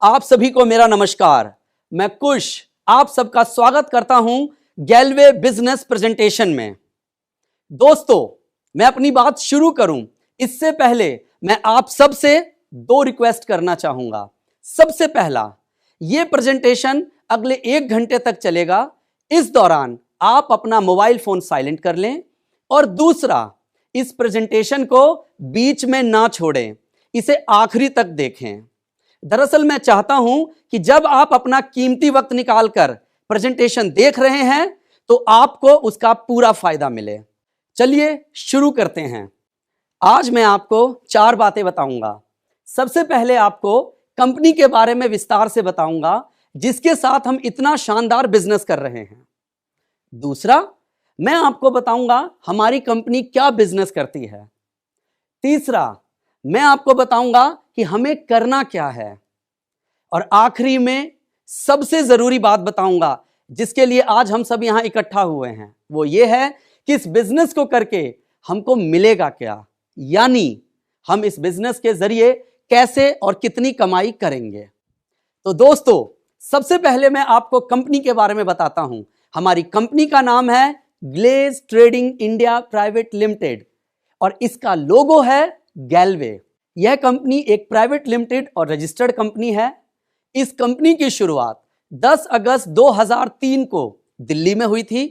आप सभी को मेरा नमस्कार। मैं कुश आप सबका स्वागत करता हूं गैलवे बिजनेस प्रेजेंटेशन में। दोस्तों, मैं अपनी बात शुरू करूं इससे पहले मैं आप सबसे दो रिक्वेस्ट करना चाहूंगा। सबसे पहला, यह प्रेजेंटेशन अगले 1 घंटे तक चलेगा। इस दौरान आप अपना मोबाइल फोन साइलेंट कर लें। और दूसरा, इस प्रेजेंटेशन को बीच में ना छोड़ें, इसे आखिरी तक देखें। दरअसल मैं चाहता हूं कि जब आप अपना कीमती वक्त निकालकर प्रेजेंटेशन देख रहे हैं तो आपको उसका पूरा फायदा मिले। चलिए शुरू करते हैं। आज मैं आपको 4 बातें बताऊंगा। सबसे पहले आपको कंपनी के बारे में विस्तार से बताऊंगा जिसके साथ हम इतना शानदार बिजनेस कर रहे हैं। दूसरा, मैं आपको बताऊंगा हमारी कंपनी क्या बिजनेस करती है। तीसरा, मैं आपको बताऊंगा कि हमें करना क्या है। और आखिरी में सबसे जरूरी बात बताऊंगा जिसके लिए आज हम सब यहां इकट्ठा हुए हैं, वो ये है कि इस बिजनेस को करके हमको मिलेगा क्या, यानी हम इस बिजनेस के जरिए कैसे और कितनी कमाई करेंगे। तो दोस्तों, सबसे पहले मैं आपको कंपनी के बारे में बताता हूं। हमारी कंपनी का नाम है Glaze trading India private limited और इसका लोगो है गैलवे। यह कंपनी एक प्राइवेट लिमिटेड और रजिस्टर्ड कंपनी है। इस कंपनी की शुरुआत 10 अगस्त 2003 को दिल्ली में हुई थी।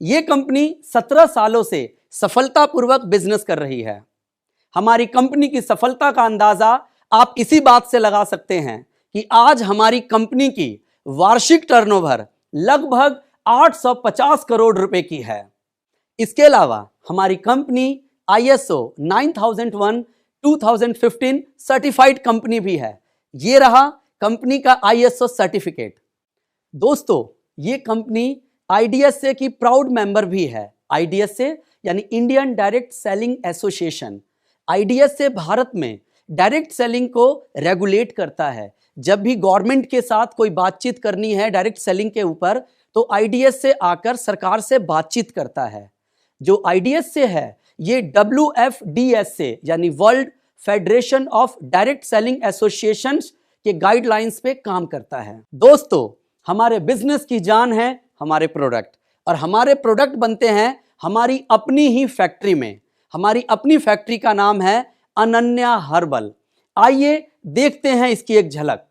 यह कंपनी 17 सालों से सफलतापूर्वक बिजनेस कर रही है। हमारी कंपनी की सफलता का अंदाजा आप इसी बात से लगा सकते हैं कि आज हमारी कंपनी की वार्षिक टर्नओवर लगभग 850 करोड़ रुपए की है। इसके अलावा हमारी कंपनी ISO 9001 2015 सर्टिफाइड कंपनी भी है। ये रहा कंपनी का ISO सर्टिफिकेट। दोस्तों, ये कंपनी IDSA की प्राउड मेंबर भी है। IDSA यानी Indian direct selling association. IDSA Bharat में डायरेक्ट सेलिंग को रेगुलेट करता है। जब भी गवर्नमेंट के साथ कोई बातचीत करनी है डायरेक्ट सेलिंग के ऊपर तो IDSA आकर सरकार से बातचीत करता है। जो IDSA है ये WFDSA यानी world federation of direct selling associations के गाइडलाइंस पे काम करता है। दोस्तों, हमारे बिजनेस की जान है हमारे प्रोडक्ट, और हमारे प्रोडक्ट बनते हैं हमारी अपनी ही फैक्ट्री में। हमारी अपनी फैक्ट्री का नाम है अनन्या हर्बल। आइए देखते हैं इसकी एक झलक।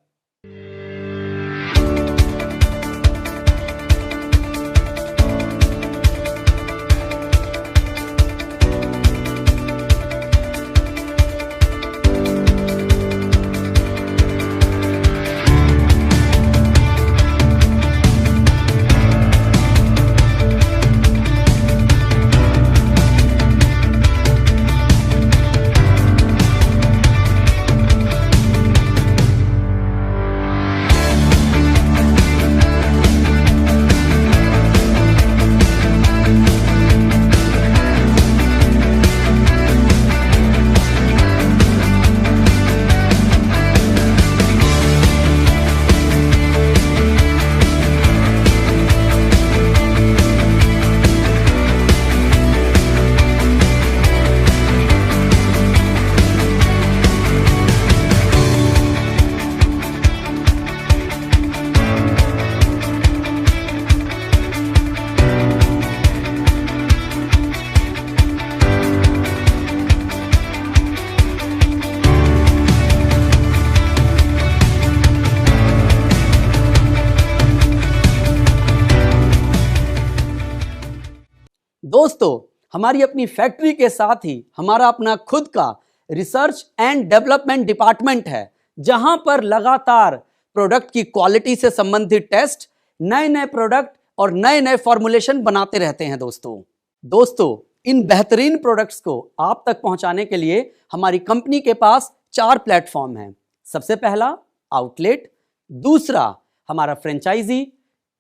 दोस्तों, हमारी अपनी फैक्ट्री के साथ ही हमारा अपना खुद का रिसर्च एंड डेवलपमेंट डिपार्टमेंट है, जहां पर लगातार प्रोडक्ट की क्वालिटी से संबंधित टेस्ट, नए नए प्रोडक्ट और नए नए फॉर्मुलेशन बनाते रहते हैं। दोस्तों, इन बेहतरीन प्रोडक्ट्स को आप तक पहुंचाने के लिए हमारी कंपनी के पास 4 प्लेटफॉर्म हैं। सबसे पहला आउटलेट, दूसरा हमारा फ्रेंचाइजी,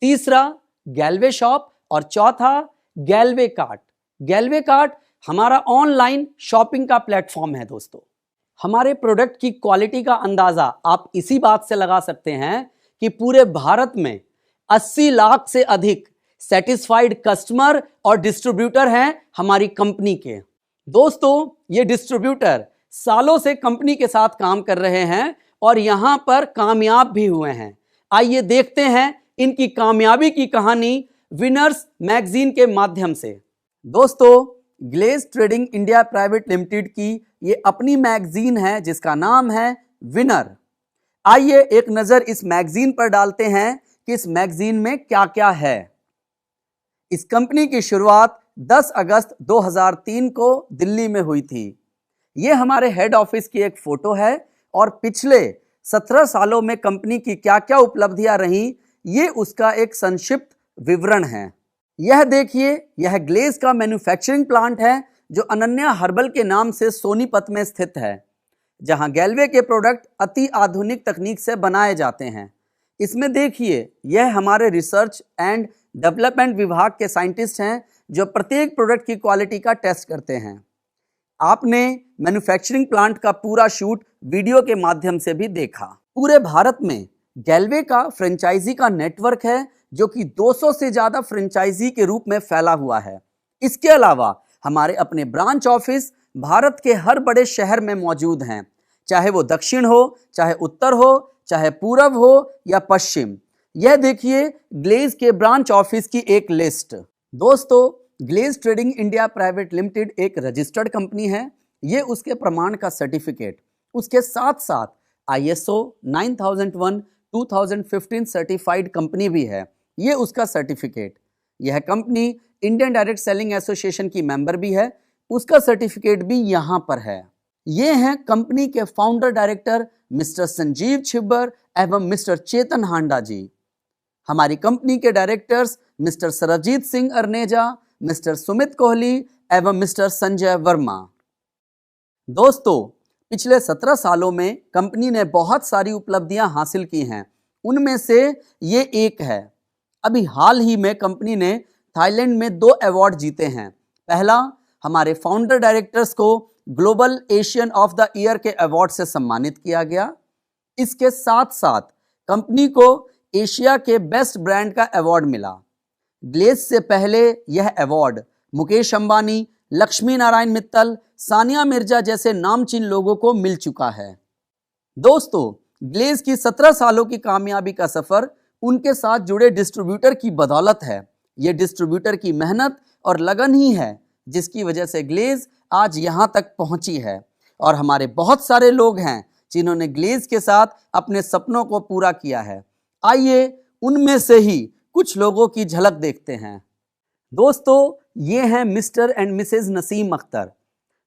तीसरा गैलवे शॉप और चौथा गैलवे कार्ट। गैलवे कार्ट हमारा ऑनलाइन शॉपिंग का प्लेटफॉर्म है। दोस्तों, हमारे प्रोडक्ट की क्वालिटी का अंदाजा आप इसी बात से लगा सकते हैं कि पूरे भारत में 80 लाख से अधिक सेटिस्फाइड कस्टमर और डिस्ट्रीब्यूटर हैं हमारी कंपनी के। दोस्तों, ये डिस्ट्रीब्यूटर सालों से कंपनी के साथ काम कर रहे हैं और यहां पर कामयाब भी हुए हैं। आइए देखते हैं इनकी कामयाबी की कहानी विनर्स मैगजीन के माध्यम से। दोस्तों, Glaze trading India private limited की ये अपनी मैगजीन है जिसका नाम है विनर। आइए एक नजर इस मैगजीन पर डालते हैं कि इस मैगजीन में क्या क्या है। इस कंपनी की शुरुआत 10 अगस्त 2003 को दिल्ली में हुई थी। यह हमारे हेड ऑफिस की एक फोटो है और पिछले 17 सालों में कंपनी की क्या क्या उपलब्धियां रही, ये उसका एक संक्षिप्त विवरण है। यह देखिए, यह ग्लेज का मैन्युफैक्चरिंग प्लांट है जो अनन्या हर्बल के नाम से सोनीपत में स्थित है, जहां गैल्वे के प्रोडक्ट अति आधुनिक तकनीक से बनाए जाते हैं। इसमें देखिए, यह हमारे रिसर्च एंड डेवलपमेंट विभाग के साइंटिस्ट हैं जो प्रत्येक प्रोडक्ट की क्वालिटी का टेस्ट करते हैं। आपने मैन्युफैक्चरिंग प्लांट का पूरा शूट वीडियो के माध्यम से भी देखा। पूरे भारत में गैल्वे का फ्रेंचाइजी का नेटवर्क है जो कि 200 से ज्यादा फ्रेंचाइजी के रूप में फैला हुआ है। इसके अलावा हमारे अपने ब्रांच ऑफिस भारत के हर बड़े शहर में मौजूद हैं, चाहे वो दक्षिण हो, चाहे उत्तर हो, चाहे पूरब हो या पश्चिम। यह देखिए ग्लेज के ब्रांच ऑफिस की एक लिस्ट। दोस्तों, Glaze trading India private limited एक रजिस्टर्ड कंपनी है। ये उसके प्रमाण का सर्टिफिकेट, उसके साथ साथ ISO 9001 2015 सर्टिफाइड कंपनी भी है, ये उसका सर्टिफिकेट। यह company Indian direct selling association की मेंबर भी है, उसका सर्टिफिकेट भी यहाँ पर है। ये हैं कंपनी के founder director mister Sanjeev Chhibber एवं मिस्टर चेतन हांडा जी। हमारी कंपनी के directors mister Sarabjit Singh Arneja, mister Sumit Kohli एवं मिस्टर संजय वर्मा। दोस्तों, पिछले 17 सालों में कंपनी ने बहुत सारी उपलब्धियां हासिल की हैं, उनमें से ये एक है। अभी हाल ही में कंपनी ने थाईलैंड में 2 अवार्ड जीते हैं। पहला, हमारे फाउंडर डायरेक्टर्स को global Asian of the year के अवार्ड से सम्मानित किया गया। इसके साथ साथ कंपनी को एशिया के बेस्ट ब्रांड का अवार्ड मिला। ग्लेज से पहले यह अवार्ड मुकेश अंबानी, लक्ष्मी नारायण मित्तल, सानिया मिर्जा जैसे नामचीन लोगों को मिल चुका है। दोस्तों, ग्लेज की 17 सालों की कामयाबी का सफर उनके साथ जुड़े डिस्ट्रीब्यूटर की बदौलत है। यह डिस्ट्रीब्यूटर की मेहनत और लगन ही है जिसकी वजह से ग्लेज आज यहां तक पहुंची है। और हमारे बहुत सारे लोग हैं जिन्होंने ग्लेज के साथ अपने सपनों को पूरा किया है। आइए उनमें से ही कुछ लोगों की झलक देखते हैं। दोस्तों, ये हैं Mr and Mrs Naseem Akhtar.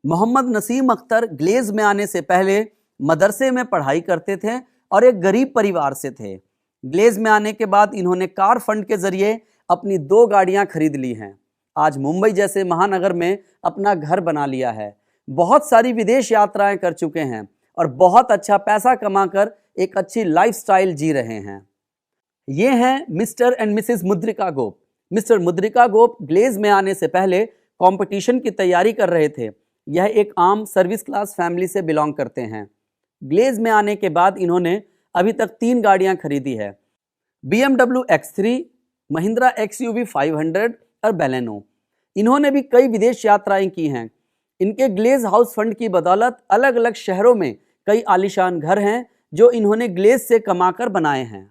Mohammad Naseem Akhtar Glaze में आने से पहले मदरसे में पढ़ाई करते थे और एक गरीब परिवार से थे। ग्लेज में आने के बाद इन्होंने कार फंड के जरिए अपनी 2 गाड़ियां खरीद ली हैं। आज मुंबई जैसे महानगर में अपना घर बना लिया है। बहुत सारी विदेश यात्राएं कर चुके हैं और बहुत अच्छा पैसा कमाकर एक अच्छी लाइफस्टाइल जी रहे हैं। ये हैं मिस्टर एंड मिसेस मुद्रिका गोप। मिस्टर मुद्रिका गोप ग्लेज में आने से पहले कंपटीशन की तैयारी कर रहे थे। यह एक आम सर्विस क्लास फैमिली से बिलोंग करते हैं। ग्लेज में आने के बाद इन्होंने अभी तक 3 गाड़ियां खरीदी है, BMW X3, महिंद्रा XUV 500 और बैलेनो। इन्होंने भी कई विदेश यात्राएं की हैं। इनके ग्लेज हाउस फंड की बदौलत अलग अलग शहरों में कई आलीशान घर हैं जो इन्होंने ग्लेज से कमाकर बनाए हैं।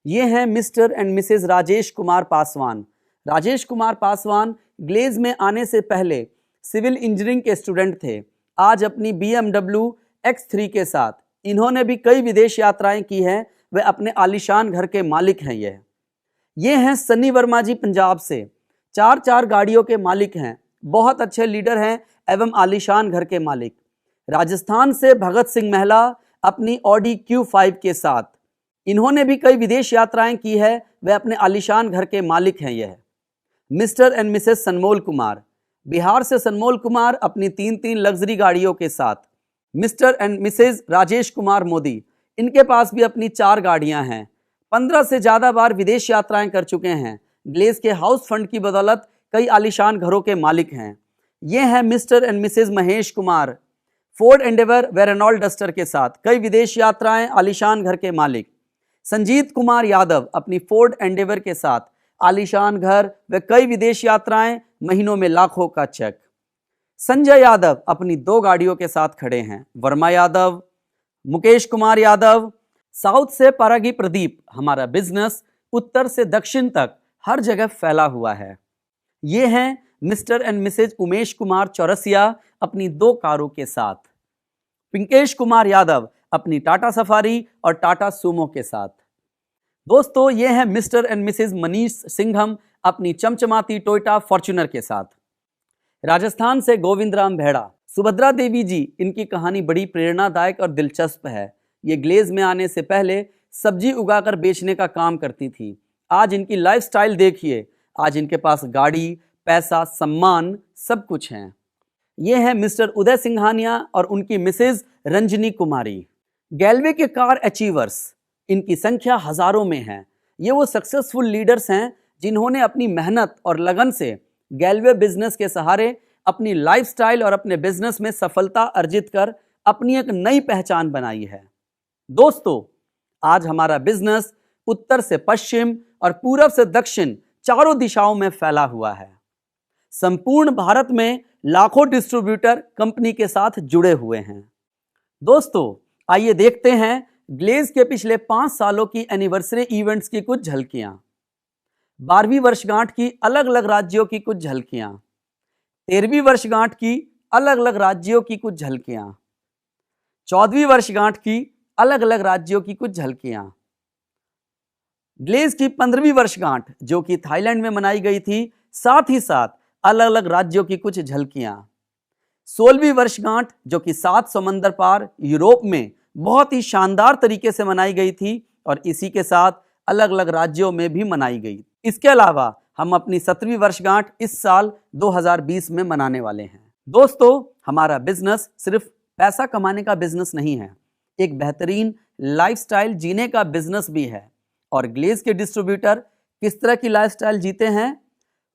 ये हैं Mr and Mrs Rajesh Kumar Paswan. Rajesh Kumar Paswan Glaze में आने से पहले सिविल इंजीनियरिंग के स्टूडेंट थे। आज अपनी BMW X3 के साथ इन्होंने भी कई विदेश यात्राएं की हैं। वे अपने आलीशान घर के मालिक हैं। ये हैं सन्नी वर्मा जी पंजाब से। 4 गाड़ियों के मालिक हैं, बहुत अच्छे लीडर हैं एवं आलीशान घर के मालिक। राजस्थान से भगत सिंह महला अपनी Audi Q5 के साथ इन्होंने भी कई विदेश यात्राएं की है। वे अपने आलीशान घर के मालिक हैं। यह Mr and Mrs Sanmol Kumar. Bihar से सनमोल कुमार अपनी 3 लग्जरी गाड़ियों के साथ। Mr and Mrs Rajesh Kumar Modi, इनके पास भी अपनी 4 गाड़ियां हैं। 15 से ज़्यादा बार विदेश यात्राएं कर चुके हैं। ग्लेज के हाउस फंड की बदौलत कई आलीशान घरों के मालिक हैं। ये हैं Mr and Mrs Mahesh Kumar. Ford Endeavour व रेनॉल्ट डस्टर के साथ कई विदेश यात्राएं, आलीशान घर के मालिक। संजीत कुमार यादव अपनी फोर्ड एंडेवर के साथ आलीशान घर व कई विदेश यात्राएं, महीनों में लाखों का चेक। संजय यादव अपनी 2 गाड़ियों के साथ खड़े हैं। वर्मा यादव मुकेश कुमार यादव। साउथ से परागी प्रदीप। हमारा बिजनेस उत्तर से दक्षिण तक हर जगह फैला हुआ है। ये हैं Mr and Mrs Umesh Kumar Chaurasia अपनी 2 कारों के साथ। पिंकेश कुमार यादव अपनी टाटा सफारी और टाटा सूमो के साथ। दोस्तों, ये हैं Mr and Mrs Manish Singham अपनी चमचमाती टोयोटा फॉर्च्यूनर के साथ। राजस्थान से गोविंदराम भेड़ा। सुभद्रा देवी जी, इनकी कहानी बड़ी प्रेरणादायक और दिलचस्प है। ये ग्लेज में आने से पहले सब्जी उगाकर बेचने का काम करती थी। आज इनकी लाइफस्टाइल देखिए। आज इनके पास गाड़ी, पैसा, सम्मान सब कुछ है। ये हैं मिस्टर उदय सिंघानिया और उनकी मिसेज रंजनी कुमारी। गैल्वे के कार अचीवर्स, इनकी संख्या हजारों में है। ये वो सक्सेसफुल लीडर्स हैं जिन्होंने अपनी मेहनत और लगन से गैल्वे बिजनेस के सहारे अपनी लाइफस्टाइल और अपने बिजनेस में सफलता अर्जित कर अपनी एक नई पहचान बनाई है। दोस्तों, आज हमारा बिजनेस उत्तर से पश्चिम और पूरब से दक्षिण चारों दिशाओं में फैला हुआ है। संपूर्ण भारत में लाखों डिस्ट्रीब्यूटर कंपनी के साथ जुड़े हुए हैं। दोस्तों, आइए देखते हैं ग्लेज के पिछले 5 सालों की एनिवर्सरी इवेंट्स की कुछ झलकियां। 12वीं वर्षगांठ की अलग अलग राज्यों की कुछ झलकियां। 13वीं वर्षगांठ की अलग अलग राज्यों की कुछ झलकियां। 14वीं वर्षगांठ की अलग अलग राज्यों की कुछ झलकियां। ग्लेज की 15वीं वर्षगांठ जो कि थाईलैंड में मनाई गई थी, साथ ही साथ अलग अलग राज्यों की कुछ झलकियां। 16वीं वर्षगांठ जो कि 7 समंदर पार यूरोप में बहुत ही शानदार तरीके से मनाई गई थी और इसी के साथ अलग अलग राज्यों में भी मनाई गई। इसके अलावा हम अपनी 17वीं वर्षगांठ इस साल 2020 में मनाने वाले हैं। दोस्तों, हमारा बिजनेस सिर्फ पैसा कमाने का बिजनेस नहीं है, एक बेहतरीन लाइफस्टाइल जीने का बिजनेस भी है। और ग्लेज के डिस्ट्रीब्यूटर किस तरह की लाइफस्टाइल जीते हैं?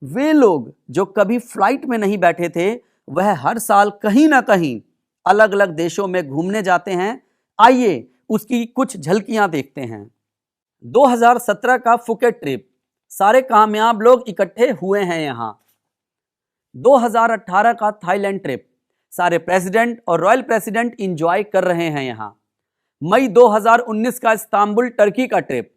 वे लोग जो कभी फ्लाइट में नहीं बैठे थे, वह हर साल कहीं ना कहीं अलग अलग देशों में घूमने जाते हैं। आइए उसकी कुछ झलकियां देखते हैं। 2017 का फुकेट ट्रिप, सारे कामयाब लोग इकट्ठे हुए हैं यहां। 2018 का थाईलैंड ट्रिप, सारे प्रेसिडेंट और रॉयल प्रेसिडेंट इंजॉय कर रहे हैं यहां। मई 2019 का इस्तांबुल टर्की का ट्रिप,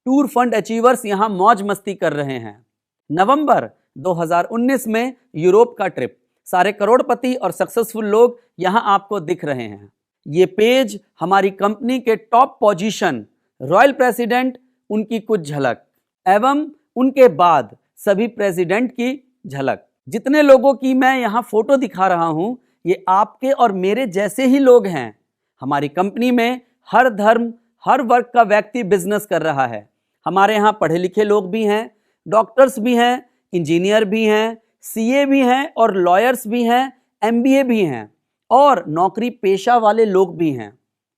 टूर फंड अचीवर्स यहां मौज मस्ती कर रहे हैं। नवंबर 2019 में यूरोप का ट्रिप, सारे करोड़पति और सक्सेसफुल लोग यहां आपको दिख रहे हैं। ये पेज हमारी कंपनी के टॉप पोजीशन, रॉयल प्रेसिडेंट, उनकी कुछ झलक एवं उनके बाद सभी प्रेसिडेंट की झलक। जितने लोगों की मैं यहाँ फोटो दिखा रहा हूँ, ये आपके और मेरे जैसे ही लोग हैं। हमारी कंपनी में हर धर्म, हर वर्ग का व्यक्ति बिजनेस कर रहा है। हमारे यहाँ पढ़े लिखे लोग भी हैं, डॉक्टर्स भी हैं, इंजीनियर भी हैं, सीए भी हैं और लॉयर्स भी हैं, एमबीए भी हैं और नौकरी पेशा वाले लोग भी हैं।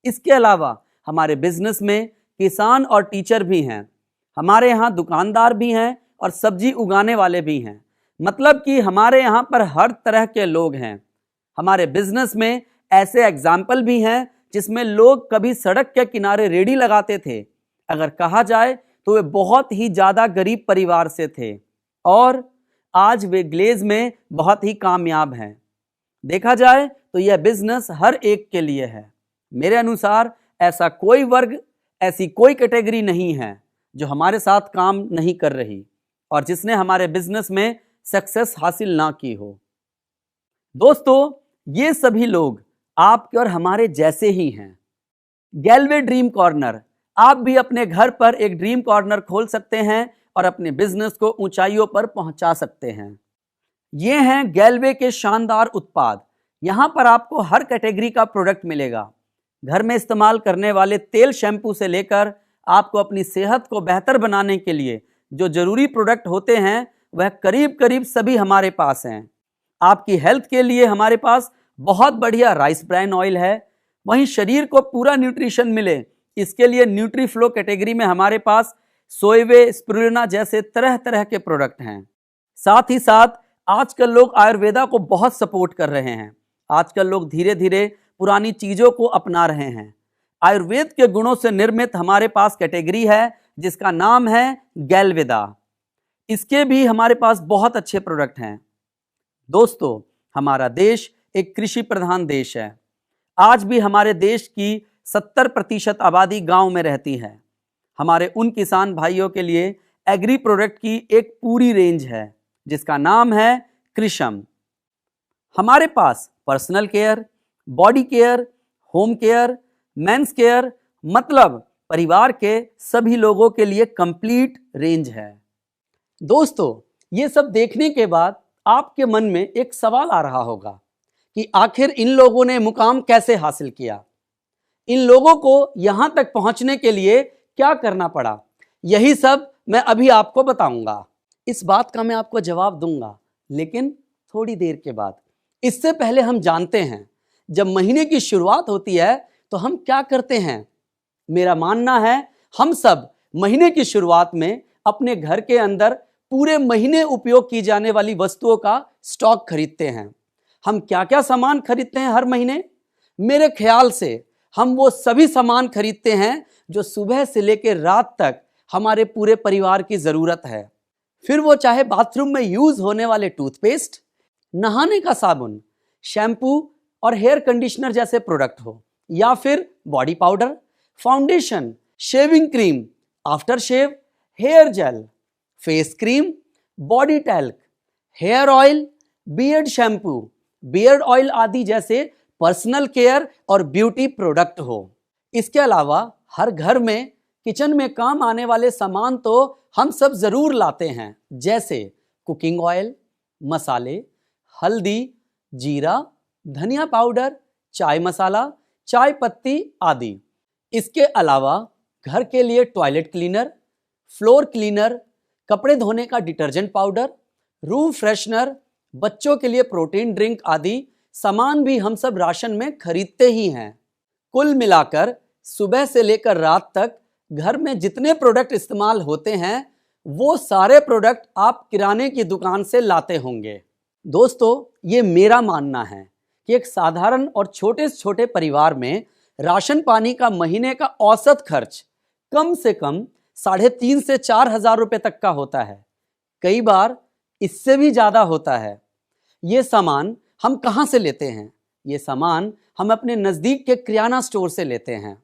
इसके अलावा हमारे बिजनेस में किसान और टीचर भी हैं। हमारे यहाँ दुकानदार भी हैं और सब्जी उगाने वाले भी हैं। मतलब कि हमारे यहाँ पर हर तरह के लोग हैं। हमारे बिजनेस में ऐसे एग्जाम्पल भी हैं जिसमें लोग कभी सड़क के किनारे रेडी लगाते थे, अगर कहा जाए तो वे बहुत ही ज़्यादा गरीब परिवार से थे और आज वे ग्लेज में बहुत ही कामयाब हैं। देखा जाए तो यह बिजनेस हर एक के लिए है। मेरे अनुसार ऐसा कोई वर्ग, ऐसी कोई कैटेगरी नहीं है जो हमारे साथ काम नहीं कर रही और जिसने हमारे बिजनेस में सक्सेस हासिल ना की हो। दोस्तों, ये सभी लोग आपके और हमारे जैसे ही हैं। गैल्वे ड्रीम कॉर्नर, आप भी अपने घर पर एक ड्रीम कॉर्नर खोल सकते हैं और अपने बिजनेस को ऊंचाइयों पर पहुंचा सकते हैं। ये हैं गैल्वे के शानदार उत्पाद। यहाँ पर आपको हर कैटेगरी का प्रोडक्ट मिलेगा। घर में इस्तेमाल करने वाले तेल, शैम्पू से लेकर आपको अपनी सेहत को बेहतर बनाने के लिए जो जरूरी प्रोडक्ट होते हैं, वह करीब करीब सभी हमारे पास हैं। आपकी हेल्थ के लिए हमारे पास बहुत बढ़िया राइस ब्रान ऑयल है। वहीं शरीर को पूरा न्यूट्रिशन मिले, इसके लिए न्यूट्रीफ्लो कैटेगरी में हमारे पास सोयवे, स्पिरुलिना जैसे तरह तरह के प्रोडक्ट हैं। साथ ही साथ आजकल लोग आयुर्वेदा को बहुत सपोर्ट कर रहे हैं। आजकल लोग धीरे धीरे पुरानी चीज़ों को अपना रहे हैं। आयुर्वेद के गुणों से निर्मित हमारे पास कैटेगरी है जिसका नाम है गैल्वेदा। इसके भी हमारे पास बहुत अच्छे प्रोडक्ट हैं। दोस्तों, हमारा देश एक कृषि प्रधान देश है। आज भी हमारे देश की 70% आबादी गांव में रहती है। हमारे उन किसान भाइयों के लिए एग्री प्रोडक्ट की एक पूरी रेंज है जिसका नाम है कृषम। हमारे पास personal care, body care, home care, men's care, मतलब परिवार के सभी लोगों के लिए कंप्लीट रेंज है। दोस्तों, ये सब देखने के बाद आपके मन में एक सवाल आ रहा होगा कि आखिर इन लोगों ने मुकाम कैसे हासिल किया, इन लोगों को यहां तक पहुंचने के लिए क्या करना पड़ा। यही सब मैं अभी आपको बताऊंगा। इस बात का मैं आपको जवाब दूंगा, लेकिन थोड़ी देर के बाद। इससे पहले हम जानते हैं जब महीने की शुरुआत होती है तो हम क्या करते हैं। मेरा मानना है हम सब महीने की शुरुआत में अपने घर के अंदर पूरे महीने उपयोग की जाने वाली वस्तुओं का स्टॉक खरीदते हैं। हम क्या क्या सामान खरीदते हैं हर महीने? मेरे ख्याल से हम वो सभी सामान खरीदते हैं जो सुबह से लेकर रात तक हमारे पूरे परिवार की जरूरत है। फिर वो चाहे बाथरूम में यूज होने वाले टूथपेस्ट, नहाने का साबुन, शैम्पू और हेयर कंडीशनर जैसे प्रोडक्ट हो, या फिर body powder, foundation, shaving cream, after shave, hair gel, face cream, body talc, hair oil, beard shampoo, beard oil आदि जैसे पर्सनल केयर और ब्यूटी प्रोडक्ट हो। इसके अलावा हर घर में किचन में काम आने वाले सामान तो हम सब जरूर लाते हैं, जैसे कुकिंग ऑयल, मसाले, हल्दी, जीरा, धनिया पाउडर, चाय मसाला, चाय पत्ती आदि। इसके अलावा घर के लिए टॉयलेट क्लीनर, फ्लोर क्लीनर, कपड़े धोने का डिटर्जेंट पाउडर, रूम फ्रेशनर, बच्चों के लिए प्रोटीन ड्रिंक आदि सामान भी हम सब राशन में खरीदते ही हैं। कुल मिलाकर सुबह से लेकर रात तक घर में जितने प्रोडक्ट इस्तेमाल होते हैं वो सारे प्रोडक्ट आप किराने की दुकान से लाते होंगे। दोस्तों, ये मेरा मानना है कि एक साधारण और छोटे से छोटे परिवार में राशन पानी का महीने का औसत खर्च कम से कम 3,500 से 4,000 रुपए तक का होता है। कई बार इससे भी ज्यादा होता है। ये सामान हम कहां से लेते हैं? ये सामान हम अपने नजदीक के किराना स्टोर से लेते हैं।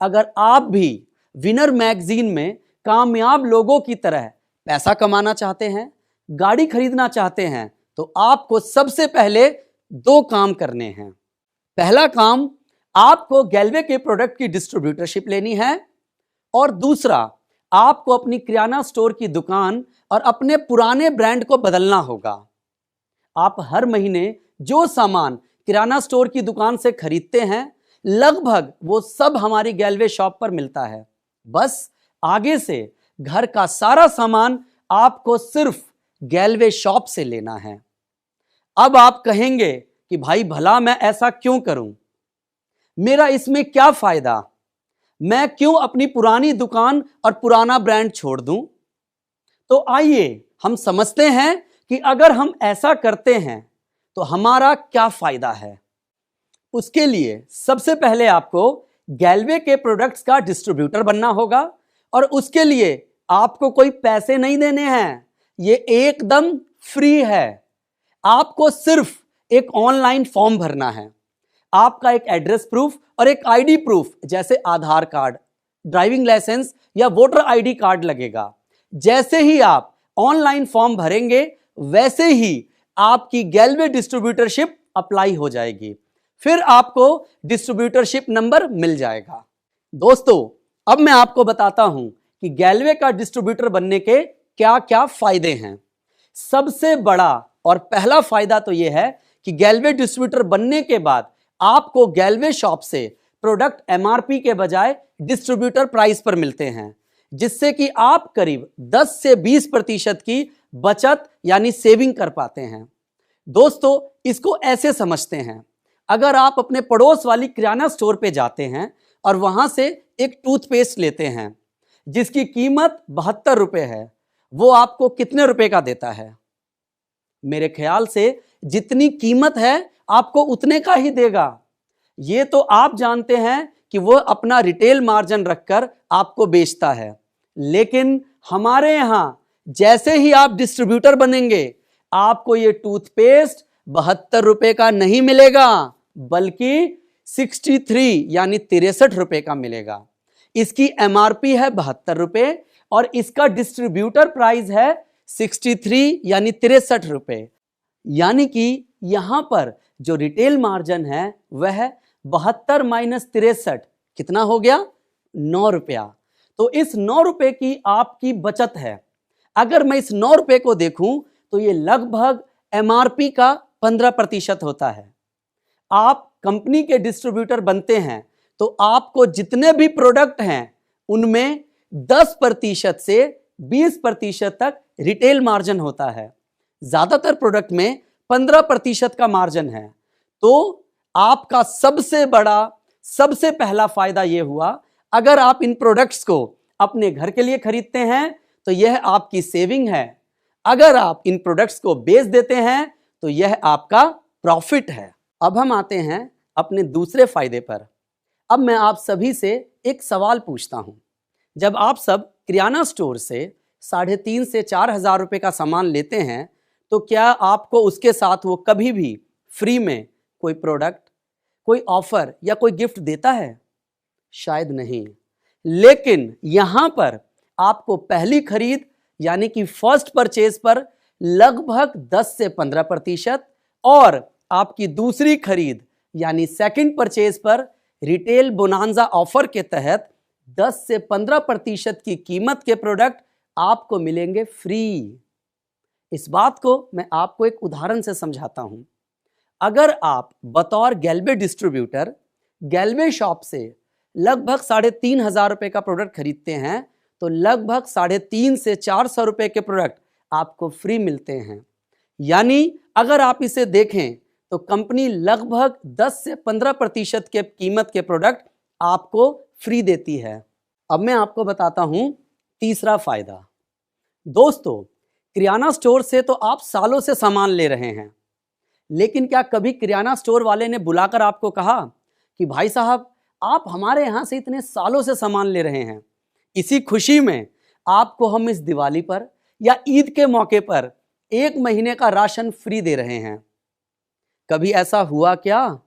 अगर आप भी विनर मैगजीन में कामयाब लोगों की तरह पैसा कमाना चाहते हैं, गाड़ी खरीदना चाहते हैं, तो आपको सबसे पहले 2 काम करने हैं। पहला काम, आपको गैल्वे के प्रोडक्ट की डिस्ट्रीब्यूटरशिप लेनी है, और दूसरा, आपको अपनी किराना स्टोर की दुकान और अपने पुराने ब्रांड को बदलना होगा। आप हर महीने जो सामान किराना स्टोर की दुकान से खरीदते हैं लगभग वो सब हमारी गैल्वे शॉप पर मिलता है। बस आगे से घर का सारा सामान आपको सिर्फ गैल्वे शॉप से लेना है। अब आप कहेंगे कि भाई भला मैं ऐसा क्यों करूं? मेरा इसमें क्या फायदा? मैं क्यों अपनी पुरानी दुकान और पुराना ब्रांड छोड़ दूं? तो आइए हम समझते हैं कि अगर हम ऐसा करते हैं तो हमारा क्या फायदा है। उसके लिए सबसे पहले आपको गैल्वे के प्रोडक्ट्स का डिस्ट्रीब्यूटर बनना होगा, और उसके लिए आपको कोई पैसे नहीं देने हैं। ये एकदम फ्री है। आपको सिर्फ एक ऑनलाइन फॉर्म भरना है। आपका एक एड्रेस प्रूफ और एक आईडी प्रूफ जैसे आधार कार्ड, ड्राइविंग लाइसेंस या वोटर आईडी कार्ड लगेगा। जैसे ही आप ऑनलाइन फॉर्म भरेंगे वैसे ही आपकी गैल्वे डिस्ट्रीब्यूटरशिप अप्लाई हो जाएगी। फिर आपको डिस्ट्रीब्यूटरशिप नंबर मिल जाएगा। दोस्तों, अब मैं आपको बताता हूं कि गैल्वे का डिस्ट्रीब्यूटर बनने के क्या क्या फायदे हैं। सबसे बड़ा और पहला फायदा तो यह है कि गैल्वे डिस्ट्रीब्यूटर बनने के बाद आपको गैल्वे शॉप से प्रोडक्ट एमआरपी के बजाय डिस्ट्रीब्यूटर प्राइस पर मिलते हैं, जिससे कि आप करीब 10 से 20% की बचत यानी सेविंग कर पाते हैं। दोस्तों, इसको ऐसे समझते हैं, अगर आप अपने पड़ोस वाली किराना स्टोर पे जाते हैं और वहां से एक टूथपेस्ट लेते हैं जिसकी कीमत 72 रुपए है, वो आपको कितने रुपए का देता है? मेरे ख्याल से जितनी कीमत है आपको उतने का ही देगा। ये तो आप जानते हैं कि वो अपना रिटेल मार्जिन रखकर आपको बेचता है, लेकिन हमारे यहां जैसे ही आप डिस्ट्रीब्यूटर बनेंगे आपको ये टूथपेस्ट 72 रुपए का नहीं मिलेगा, बल्कि 63 यानी 63 रुपए का मिलेगा। इसकी एमआरपी है 72 रुपए और इसका डिस्ट्रीब्यूटर प्राइस है 63 यानी 63 रुपए। यानी कि यहां पर जो रिटेल मार्जिन है वह 72 माइनस 63 कितना हो गया? 9 रुपया। तो इस 9 रुपए की आपकी बचत है। अगर मैं इस 9 रुपए को देखूं तो ये लगभग एमआरपी का 15% होता है। आप कंपनी के डिस्ट्रीब्यूटर बनते हैं तो आपको जितने भी प्रोडक्ट हैं उनमें 10% से 20% तक रिटेल मार्जिन होता है। ज्यादातर प्रोडक्ट में 15% का मार्जिन है। तो आपका सबसे बड़ा, सबसे पहला फायदा यह हुआ, अगर आप इन प्रोडक्ट्स को अपने घर के लिए खरीदते हैं तो यह आपकी सेविंग है। अगर आप इन प्रोडक्ट्स को बेच देते हैं तो यह आपका प्रॉफिट है। अब हम आते हैं अपने दूसरे फायदे पर। अब मैं आप सभी से एक सवाल पूछता हूं। जब आप सब किराना स्टोर से 3,500 से 4,000 रुपए का सामान लेते हैं तो क्या आपको उसके साथ वो कभी भी फ्री में कोई प्रोडक्ट, कोई ऑफर या कोई गिफ्ट देता है? शायद नहीं। लेकिन यहां पर आपको पहली खरीद यानी कि फर्स्ट परचेज पर लगभग 10 से 15% और आपकी दूसरी खरीद यानी सेकंड परचेज पर रिटेल बोनांजा ऑफर के तहत 10 से 15% की कीमत के प्रोडक्ट आपको मिलेंगे फ्री। इस बात को मैं आपको एक उदाहरण से समझाता हूं। अगर आप बतौर गैल्वे डिस्ट्रीब्यूटर गैल्वे शॉप से लगभग 3,500 रुपए का प्रोडक्ट खरीदते हैं तो लगभग 350 से 400 रुपए के प्रोडक्ट आपको फ्री मिलते हैं। यानी अगर आप इसे देखें तो कंपनी लगभग 10 से 15% के कीमत के प्रोडक्ट आपको फ्री देती है। अब मैं आपको बताता हूं तीसरा फायदा। दोस्तों, किराना स्टोर से तो आप सालों से सामान ले रहे हैं, लेकिन क्या कभी किराना स्टोर वाले ने बुलाकर आपको कहा कि भाई साहब, आप हमारे यहां से इतने सालों से सामान ले रहे हैं, इसी खुशी में आपको हम इस दिवाली पर या ईद के मौके पर 1 महीने का राशन फ्री दे रहे हैं? कभी ऐसा हुआ क्या?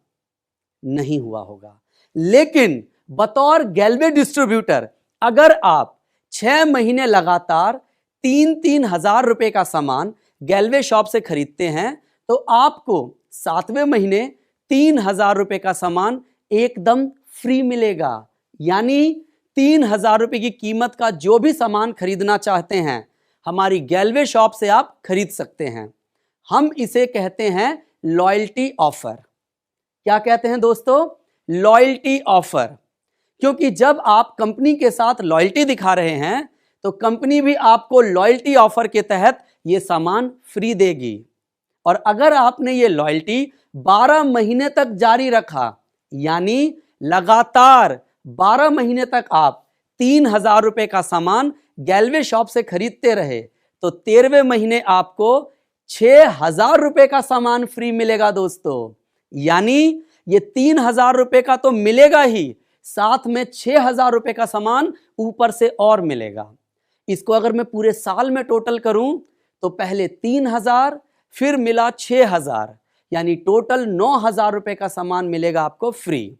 नहीं हुआ होगा। लेकिन बतौर गैल्वे डिस्ट्रीब्यूटर अगर आप 6 महीने लगातार 3-3 हजार रुपए का सामान गैल्वे शॉप से खरीदते हैं तो आपको 7वें महीने 3,000 रुपए का सामान एकदम फ्री मिलेगा। यानी 3,000 रुपए की कीमत का जो भी सामान खरीदना चाहते हैं हमारी गैल्वे शॉप से आप खरीद सकते हैं। हम इसे कहते हैं लॉयल्टी ऑफर। क्या कहते हैं दोस्तों? Loyalty offer. क्योंकि जब आप कंपनी के साथ लॉयल्टी दिखा रहे हैं तो कंपनी भी आपको लॉयल्टी ऑफर के तहत यह सामान फ्री देगी। और अगर आपने ये लॉयल्टी 12 महीने तक जारी रखा, यानी लगातार 12 महीने तक आप 3,000 रुपए का सामान गैल्वे शॉप से खरीदते रहे तो 13वें महीने आपको 6,000 रुपए का सामान फ्री मिलेगा दोस्तों। यानी ये 3,000 रुपए का तो मिलेगा ही, साथ में 6,000 रुपए का सामान ऊपर से और मिलेगा। इसको अगर मैं पूरे साल में टोटल करूं तो पहले 3,000 फिर मिला 6,000, यानी टोटल 9,000 रुपए का सामान मिलेगा आपको फ्री।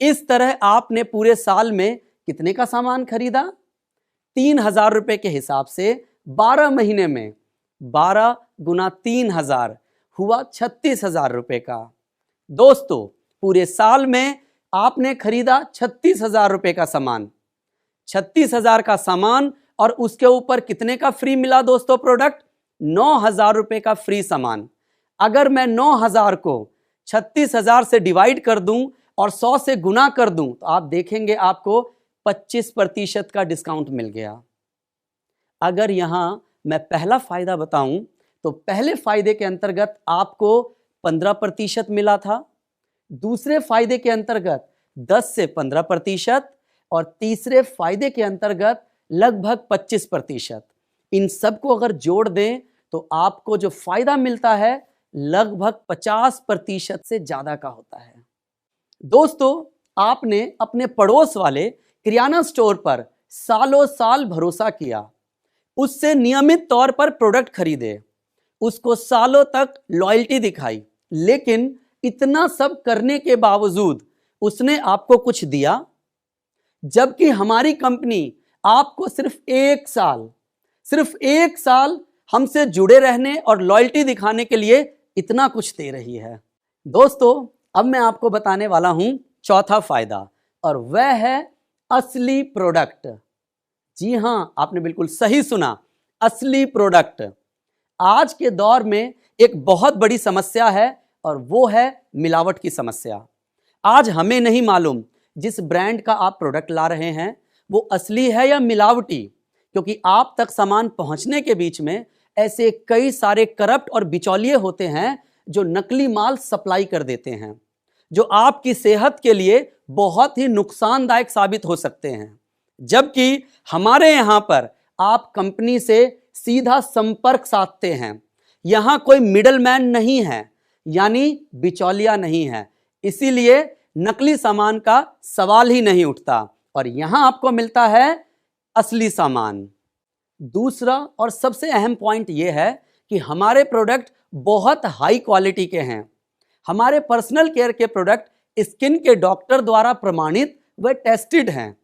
इस तरह आपने पूरे साल में कितने का सामान खरीदा? 3,000 रुपए के हिसाब से 12 महीने में 12 गुना 3,000 हुआ 36,000 रुपए का। दोस्तों, पूरे साल में आपने खरीदा 36,000 रुपए का सामान। 36,000 का सामान और उसके ऊपर कितने का फ्री मिला दोस्तों प्रोडक्ट? 9,000 रुपए का फ्री सामान। अगर मैं 9,000 को 36,000 से डिवाइड कर दूं और 100 से गुना कर दूं तो आप देखेंगे आपको 25% का डिस्काउंट मिल गया। अगर यहां मैं पहला फायदा बताऊं तो पहले फायदे के अंतर्गत आपको 15% मिला था, दूसरे फायदे के अंतर्गत 10 से 15% और तीसरे फायदे के अंतर्गत लगभग 25%। इन सबको अगर जोड़ दें तो आपको जो फायदा मिलता है लगभग 50% से ज्यादा का होता है। दोस्तों, आपने अपने पड़ोस वाले किराना स्टोर पर सालों साल भरोसा किया, उससे नियमित तौर पर प्रोडक्ट खरीदे, उसको सालों तक लॉयल्टी दिखाई, लेकिन इतना सब करने के बावजूद उसने आपको कुछ दिया, जबकि हमारी कंपनी आपको सिर्फ एक साल हमसे जुड़े रहने और लॉयल्टी दिखाने के लिए इतना कुछ दे रही है। दोस्तों, अब मैं आपको बताने वाला हूं चौथा फायदा, और वह है असली प्रोडक्ट। जी हां, आपने बिल्कुल सही सुना, असली प्रोडक्ट। आज के दौर में एक बहुत बड़ी समस्या है और वो है मिलावट की समस्या। आज हमें नहीं मालूम जिस ब्रांड का आप प्रोडक्ट ला रहे हैं वो असली है या मिलावटी, क्योंकि आप तक सामान पहुंचने के बीच में ऐसे कई सारे करप्ट और बिचौलिए होते हैं जो नकली माल सप्लाई कर देते हैं, जो आपकी सेहत के लिए बहुत ही नुकसानदायक साबित हो सकते हैं। जबकि हमारे यहां पर आप कंपनी से सीधा संपर्क साधते हैं, यहां कोई मिडलमैन नहीं है, यानी बिचौलिया नहीं है, इसीलिए नकली सामान का सवाल ही नहीं उठता और यहां आपको मिलता है असली सामान। दूसरा और सबसे अहम पॉइंट यह है कि हमारे प्रोडक्ट बहुत हाई क्वालिटी के हैं। हमारे पर्सनल केयर के प्रोडक्ट स्किन के डॉक्टर द्वारा प्रमाणित व टेस्टेड हैं।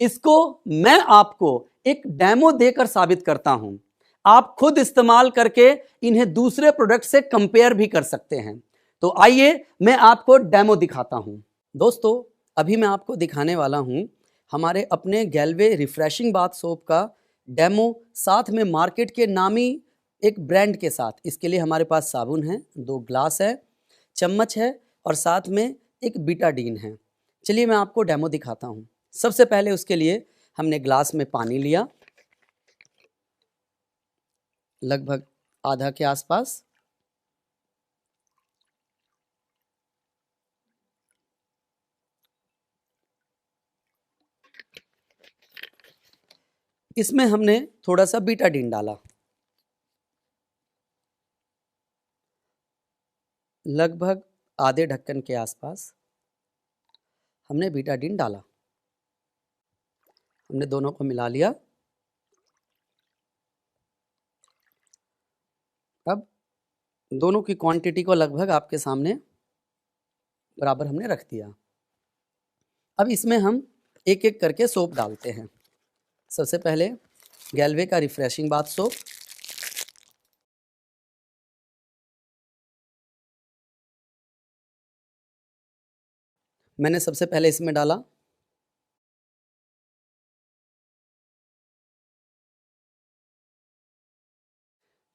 इसको मैं आपको एक डेमो देकर साबित करता हूं। आप खुद इस्तेमाल करके इन्हें दूसरे प्रोडक्ट से कंपेयर भी कर सकते हैं। तो आइए मैं आपको डेमो दिखाता हूं। दोस्तों, अभी मैं आपको दिखाने वाला हूं हमारे अपने गैल्वे रिफ्रेशिंग बाथ सोप का डेमो, साथ में मार्केट के नामी एक ब्रांड के साथ। इसके लिए हमारे पास साबुन है, 2 ग्लास है, चम्मच है और साथ में एक बीटाडीन है। चलिए मैं आपको डेमो दिखाता हूं। सबसे पहले उसके लिए हमने ग्लास में पानी लिया, लगभग आधा के आसपास। इसमें हमने थोड़ा सा बीटाडीन डाला, लगभग आधे ढक्कन के आसपास हमने बीटाडीन डाला। हमने दोनों को मिला लिया। अब दोनों की क्वांटिटी को लगभग आपके सामने बराबर हमने रख दिया। अब इसमें हम एक एक करके सोप डालते हैं। सबसे पहले गैल्वे का रिफ्रेशिंग बाथ सोप, मैंने सबसे पहले इसमें डाला।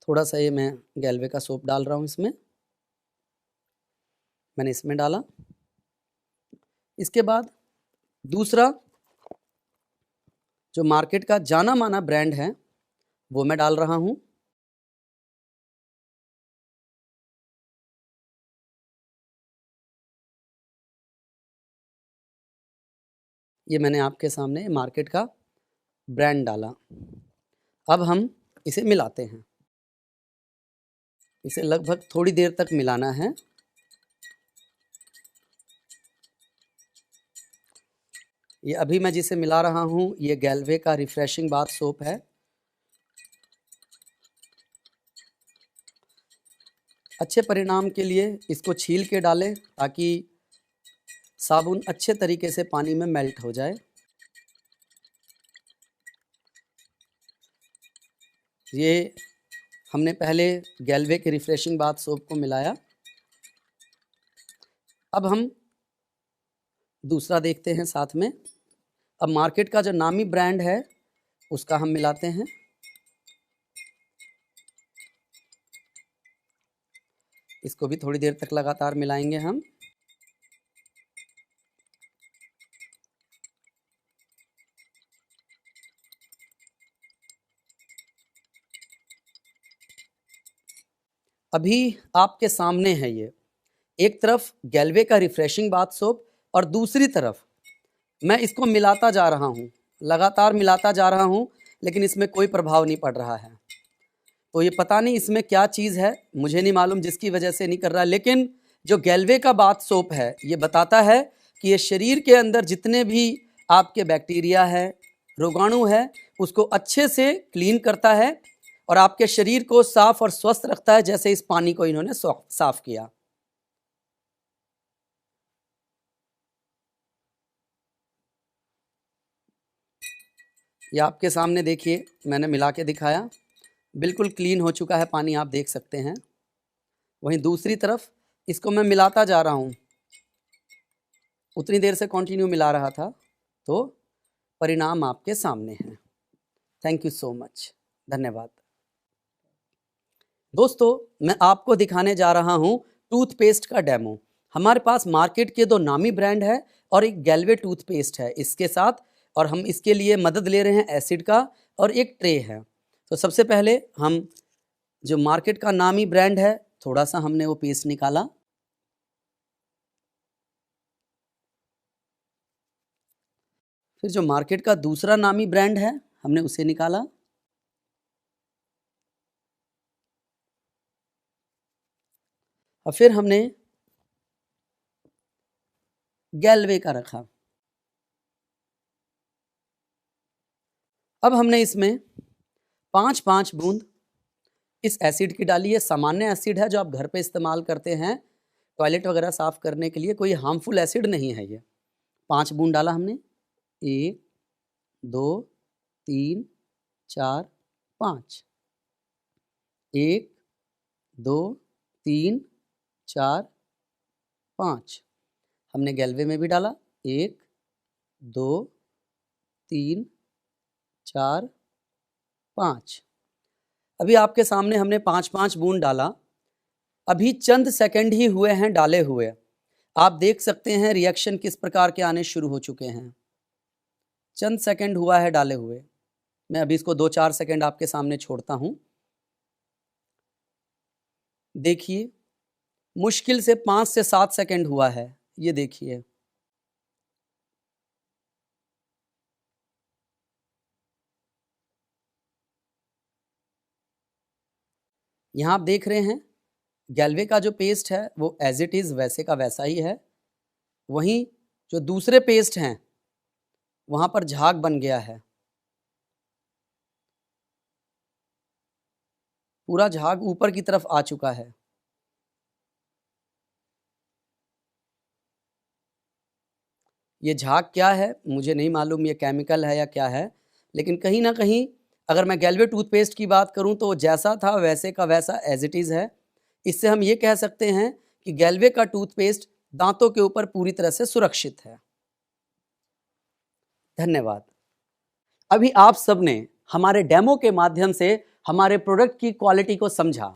थोड़ा सा ये मैं गैल्वे का सोप डाल रहा हूँ इसमें, मैंने इसमें डाला। इसके बाद दूसरा जो मार्केट का जाना माना ब्रांड है वो मैं डाल रहा हूँ। ये मैंने आपके सामने मार्केट का ब्रांड डाला। अब हम इसे मिलाते हैं। इसे लगभग थोड़ी देर तक मिलाना है। ये अभी मैं जिसे मिला रहा हूँ ये गैल्वे का रिफ्रेशिंग बाथ सोप है। अच्छे परिणाम के लिए इसको छील के डालें ताकि साबुन अच्छे तरीके से पानी में मेल्ट हो जाए। ये हमने पहले गैल्वे के रिफ्रेशिंग बाथ सोप को मिलाया। अब हम दूसरा देखते हैं साथ में। अब मार्केट का जो नामी ब्रांड है उसका हम मिलाते हैं। इसको भी थोड़ी देर तक लगातार मिलाएंगे हम। अभी आपके सामने है ये, एक तरफ गैल्वे का रिफ्रेशिंग बाथ सोप और दूसरी तरफ मैं इसको मिलाता जा रहा हूँ, लगातार मिलाता जा रहा हूँ, लेकिन इसमें कोई प्रभाव नहीं पड़ रहा है। तो ये पता नहीं इसमें क्या चीज़ है, मुझे नहीं मालूम जिसकी वजह से नहीं कर रहा। लेकिन जो गैल्वे का बाथ सोप है ये बताता है कि ये शरीर के अंदर जितने भी आपके बैक्टीरिया है, रोगाणु है, उसको अच्छे से क्लीन करता है और आपके शरीर को साफ और स्वस्थ रखता है, जैसे इस पानी को इन्होंने साफ किया। ये आपके सामने देखिए, मैंने मिला के दिखाया, बिल्कुल क्लीन हो चुका है पानी, आप देख सकते हैं। वहीं दूसरी तरफ इसको मैं मिलाता जा रहा हूँ, उतनी देर से कंटिन्यू मिला रहा था, तो परिणाम आपके सामने हैं। थैंक यू सो मच, धन्यवाद। दोस्तों, मैं आपको दिखाने जा रहा हूँ टूथपेस्ट का डेमो। हमारे पास मार्केट के 2 नामी ब्रांड है और एक गैल्वे टूथपेस्ट है इसके साथ, और हम इसके लिए मदद ले रहे हैं एसिड का, और एक ट्रे है। तो सबसे पहले हम जो मार्केट का नामी ब्रांड है, थोड़ा सा हमने वो पेस्ट निकाला, फिर जो मार्केट का दूसरा नामी ब्रांड है हमने उसे निकाला, और फिर हमने गैल्वे का रखा। अब हमने इसमें 5-5 बूंद इस एसिड की डाली है। सामान्य एसिड है जो आप घर पे इस्तेमाल करते हैं टॉयलेट वगैरह साफ करने के लिए, कोई हार्मफुल एसिड नहीं है ये। 5 बूंद डाला हमने, 1 2 3 4 5, 1 2 3 4 5। हमने गैल्वे में भी डाला, 1 2 3 4 5। अभी आपके सामने हमने 5-5 बूंद डाला। अभी चंद सेकंड ही हुए हैं डाले हुए, आप देख सकते हैं रिएक्शन किस प्रकार के आने शुरू हो चुके हैं। चंद सेकंड हुआ है डाले हुए, मैं अभी इसको 2-4 सेकंड आपके सामने छोड़ता हूं। देखिए, मुश्किल से 5 से 7 सेकंड हुआ है, ये देखिए। यहां आप देख रहे हैं गैल्वे का जो पेस्ट है वो एज इट इज वैसे का वैसा ही है। वहीं जो दूसरे पेस्ट हैं वहां पर झाग बन गया है, पूरा झाग ऊपर की तरफ आ चुका है। ये झाग क्या है मुझे नहीं मालूम, ये केमिकल है या क्या है, लेकिन कहीं ना कहीं अगर मैं गैल्वे टूथपेस्ट की बात करूं तो जैसा था वैसे का वैसा एज इट इज़ है। इससे हम ये कह सकते हैं कि गैल्वे का टूथपेस्ट दांतों के ऊपर पूरी तरह से सुरक्षित है। धन्यवाद। अभी आप सबने हमारे डेमो के माध्यम से हमारे प्रोडक्ट की क्वालिटी को समझा।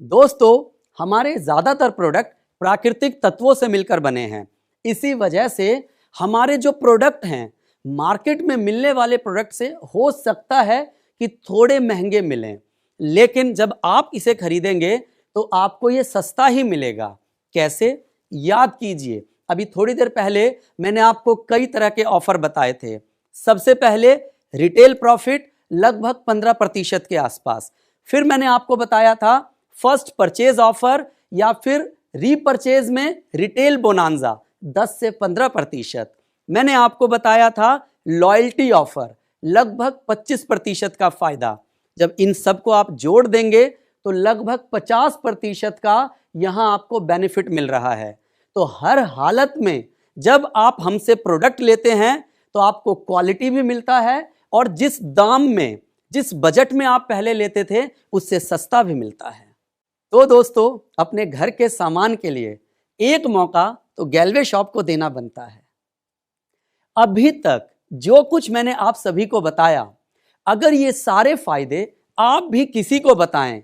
दोस्तों, हमारे ज़्यादातर प्रोडक्ट प्राकृतिक तत्वों से मिलकर बने हैं। इसी वजह से हमारे जो प्रोडक्ट हैं मार्केट में मिलने वाले प्रोडक्ट से हो सकता है कि थोड़े महंगे मिलें, लेकिन जब आप इसे खरीदेंगे तो आपको ये सस्ता ही मिलेगा। कैसे? याद कीजिए, अभी थोड़ी देर पहले मैंने आपको कई तरह के ऑफर बताए थे। सबसे पहले रिटेल प्रॉफिट लगभग 15% के आसपास, फिर मैंने आपको बताया था फर्स्ट परचेज ऑफर या फिर रीपरचेज में रिटेल बोनांजा 10 से 15%। मैंने आपको बताया था लॉयल्टी ऑफर लगभग 25% का फायदा। जब इन सबको आप जोड़ देंगे तो लगभग 50% का यहां आपको बेनिफिट मिल रहा है। तो हर हालत में जब आप हमसे प्रोडक्ट लेते हैं तो आपको क्वालिटी भी मिलता है और जिस दाम में, जिस बजट में आप पहले लेते थे उससे सस्ता भी मिलता है। तो दोस्तों, अपने घर के सामान के लिए एक मौका तो गैल्वे शॉप को देना बनता है। अभी तक जो कुछ मैंने आप सभी को बताया, अगर ये सारे फायदे आप भी किसी को बताएं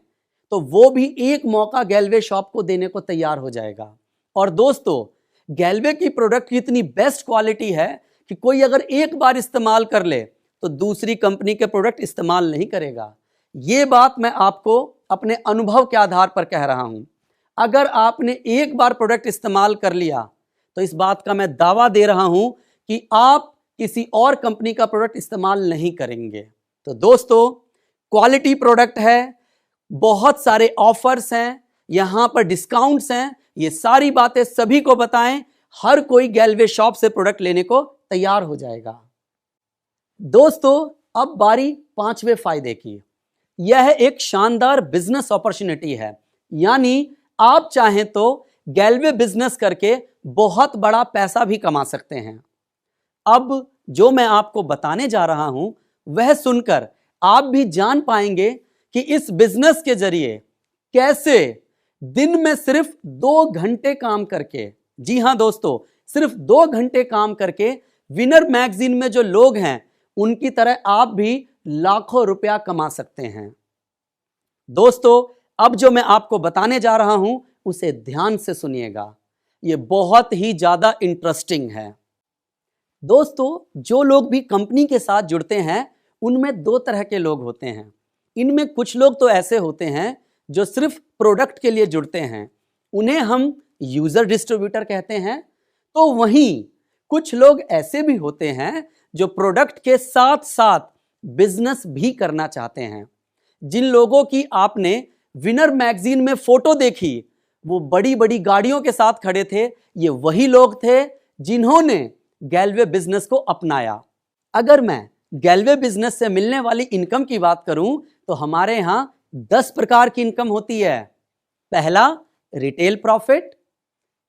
तो वो भी एक मौका गैल्वे शॉप को देने को तैयार हो जाएगा। और दोस्तों, गैल्वे की प्रोडक्ट की इतनी बेस्ट क्वालिटी है कि कोई अगर एक बार इस्तेमाल कर ले तो दूसरी कंपनी के प्रोडक्ट इस्तेमाल नहीं करेगा। ये बात मैं आपको अपने अनुभव के आधार पर कह रहा हूं। अगर आपने एक बार प्रोडक्ट इस्तेमाल कर लिया तो इस बात का मैं दावा दे रहा हूं कि आप किसी और कंपनी का प्रोडक्ट इस्तेमाल नहीं करेंगे। तो दोस्तों, क्वालिटी प्रोडक्ट है, बहुत सारे ऑफर्स हैं, यहां पर डिस्काउंट्स हैं, ये सारी बातें सभी को बताएं, हर कोई गैल्वे शॉप से प्रोडक्ट लेने को तैयार हो जाएगा। दोस्तों, अब बारी 5वें फायदे की। यह एक शानदार बिजनेस अपॉर्चुनिटी है, यानी आप चाहें तो गैल्वे बिजनेस करके बहुत बड़ा पैसा भी कमा सकते हैं। अब जो मैं आपको बताने जा रहा हूं वह सुनकर आप भी जान पाएंगे कि इस बिजनेस के जरिए कैसे दिन में सिर्फ 2 घंटे काम करके, जी हां दोस्तों, सिर्फ 2 घंटे काम करके विनर मैगजीन में जो लोग हैं उनकी तरह आप भी लाखों रुपया कमा सकते हैं। दोस्तों, अब जो मैं आपको बताने जा रहा हूं उसे ध्यान से सुनिएगा, यह बहुत ही ज्यादा इंटरेस्टिंग है। दोस्तों, जो लोग भी कंपनी के साथ जुड़ते हैं उनमें 2 तरह के लोग होते हैं। इनमें कुछ लोग तो ऐसे होते हैं जो सिर्फ प्रोडक्ट के लिए जुड़ते हैं, उन्हें हम यूजर डिस्ट्रीब्यूटर कहते हैं। तो वहीं कुछ लोग ऐसे भी होते हैं जो प्रोडक्ट के साथ साथ बिजनेस भी करना चाहते हैं। जिन लोगों की आपने विनर मैगजीन में फोटो देखी, वो बड़ी बड़ी गाड़ियों के साथ खड़े थे, ये वही लोग थे जिन्होंने गैलवे बिजनेस को अपनाया। अगर मैं गैलवे बिजनेस से मिलने वाली इनकम की बात करूं तो हमारे यहां 10 प्रकार की इनकम होती है। पहला, retail profit,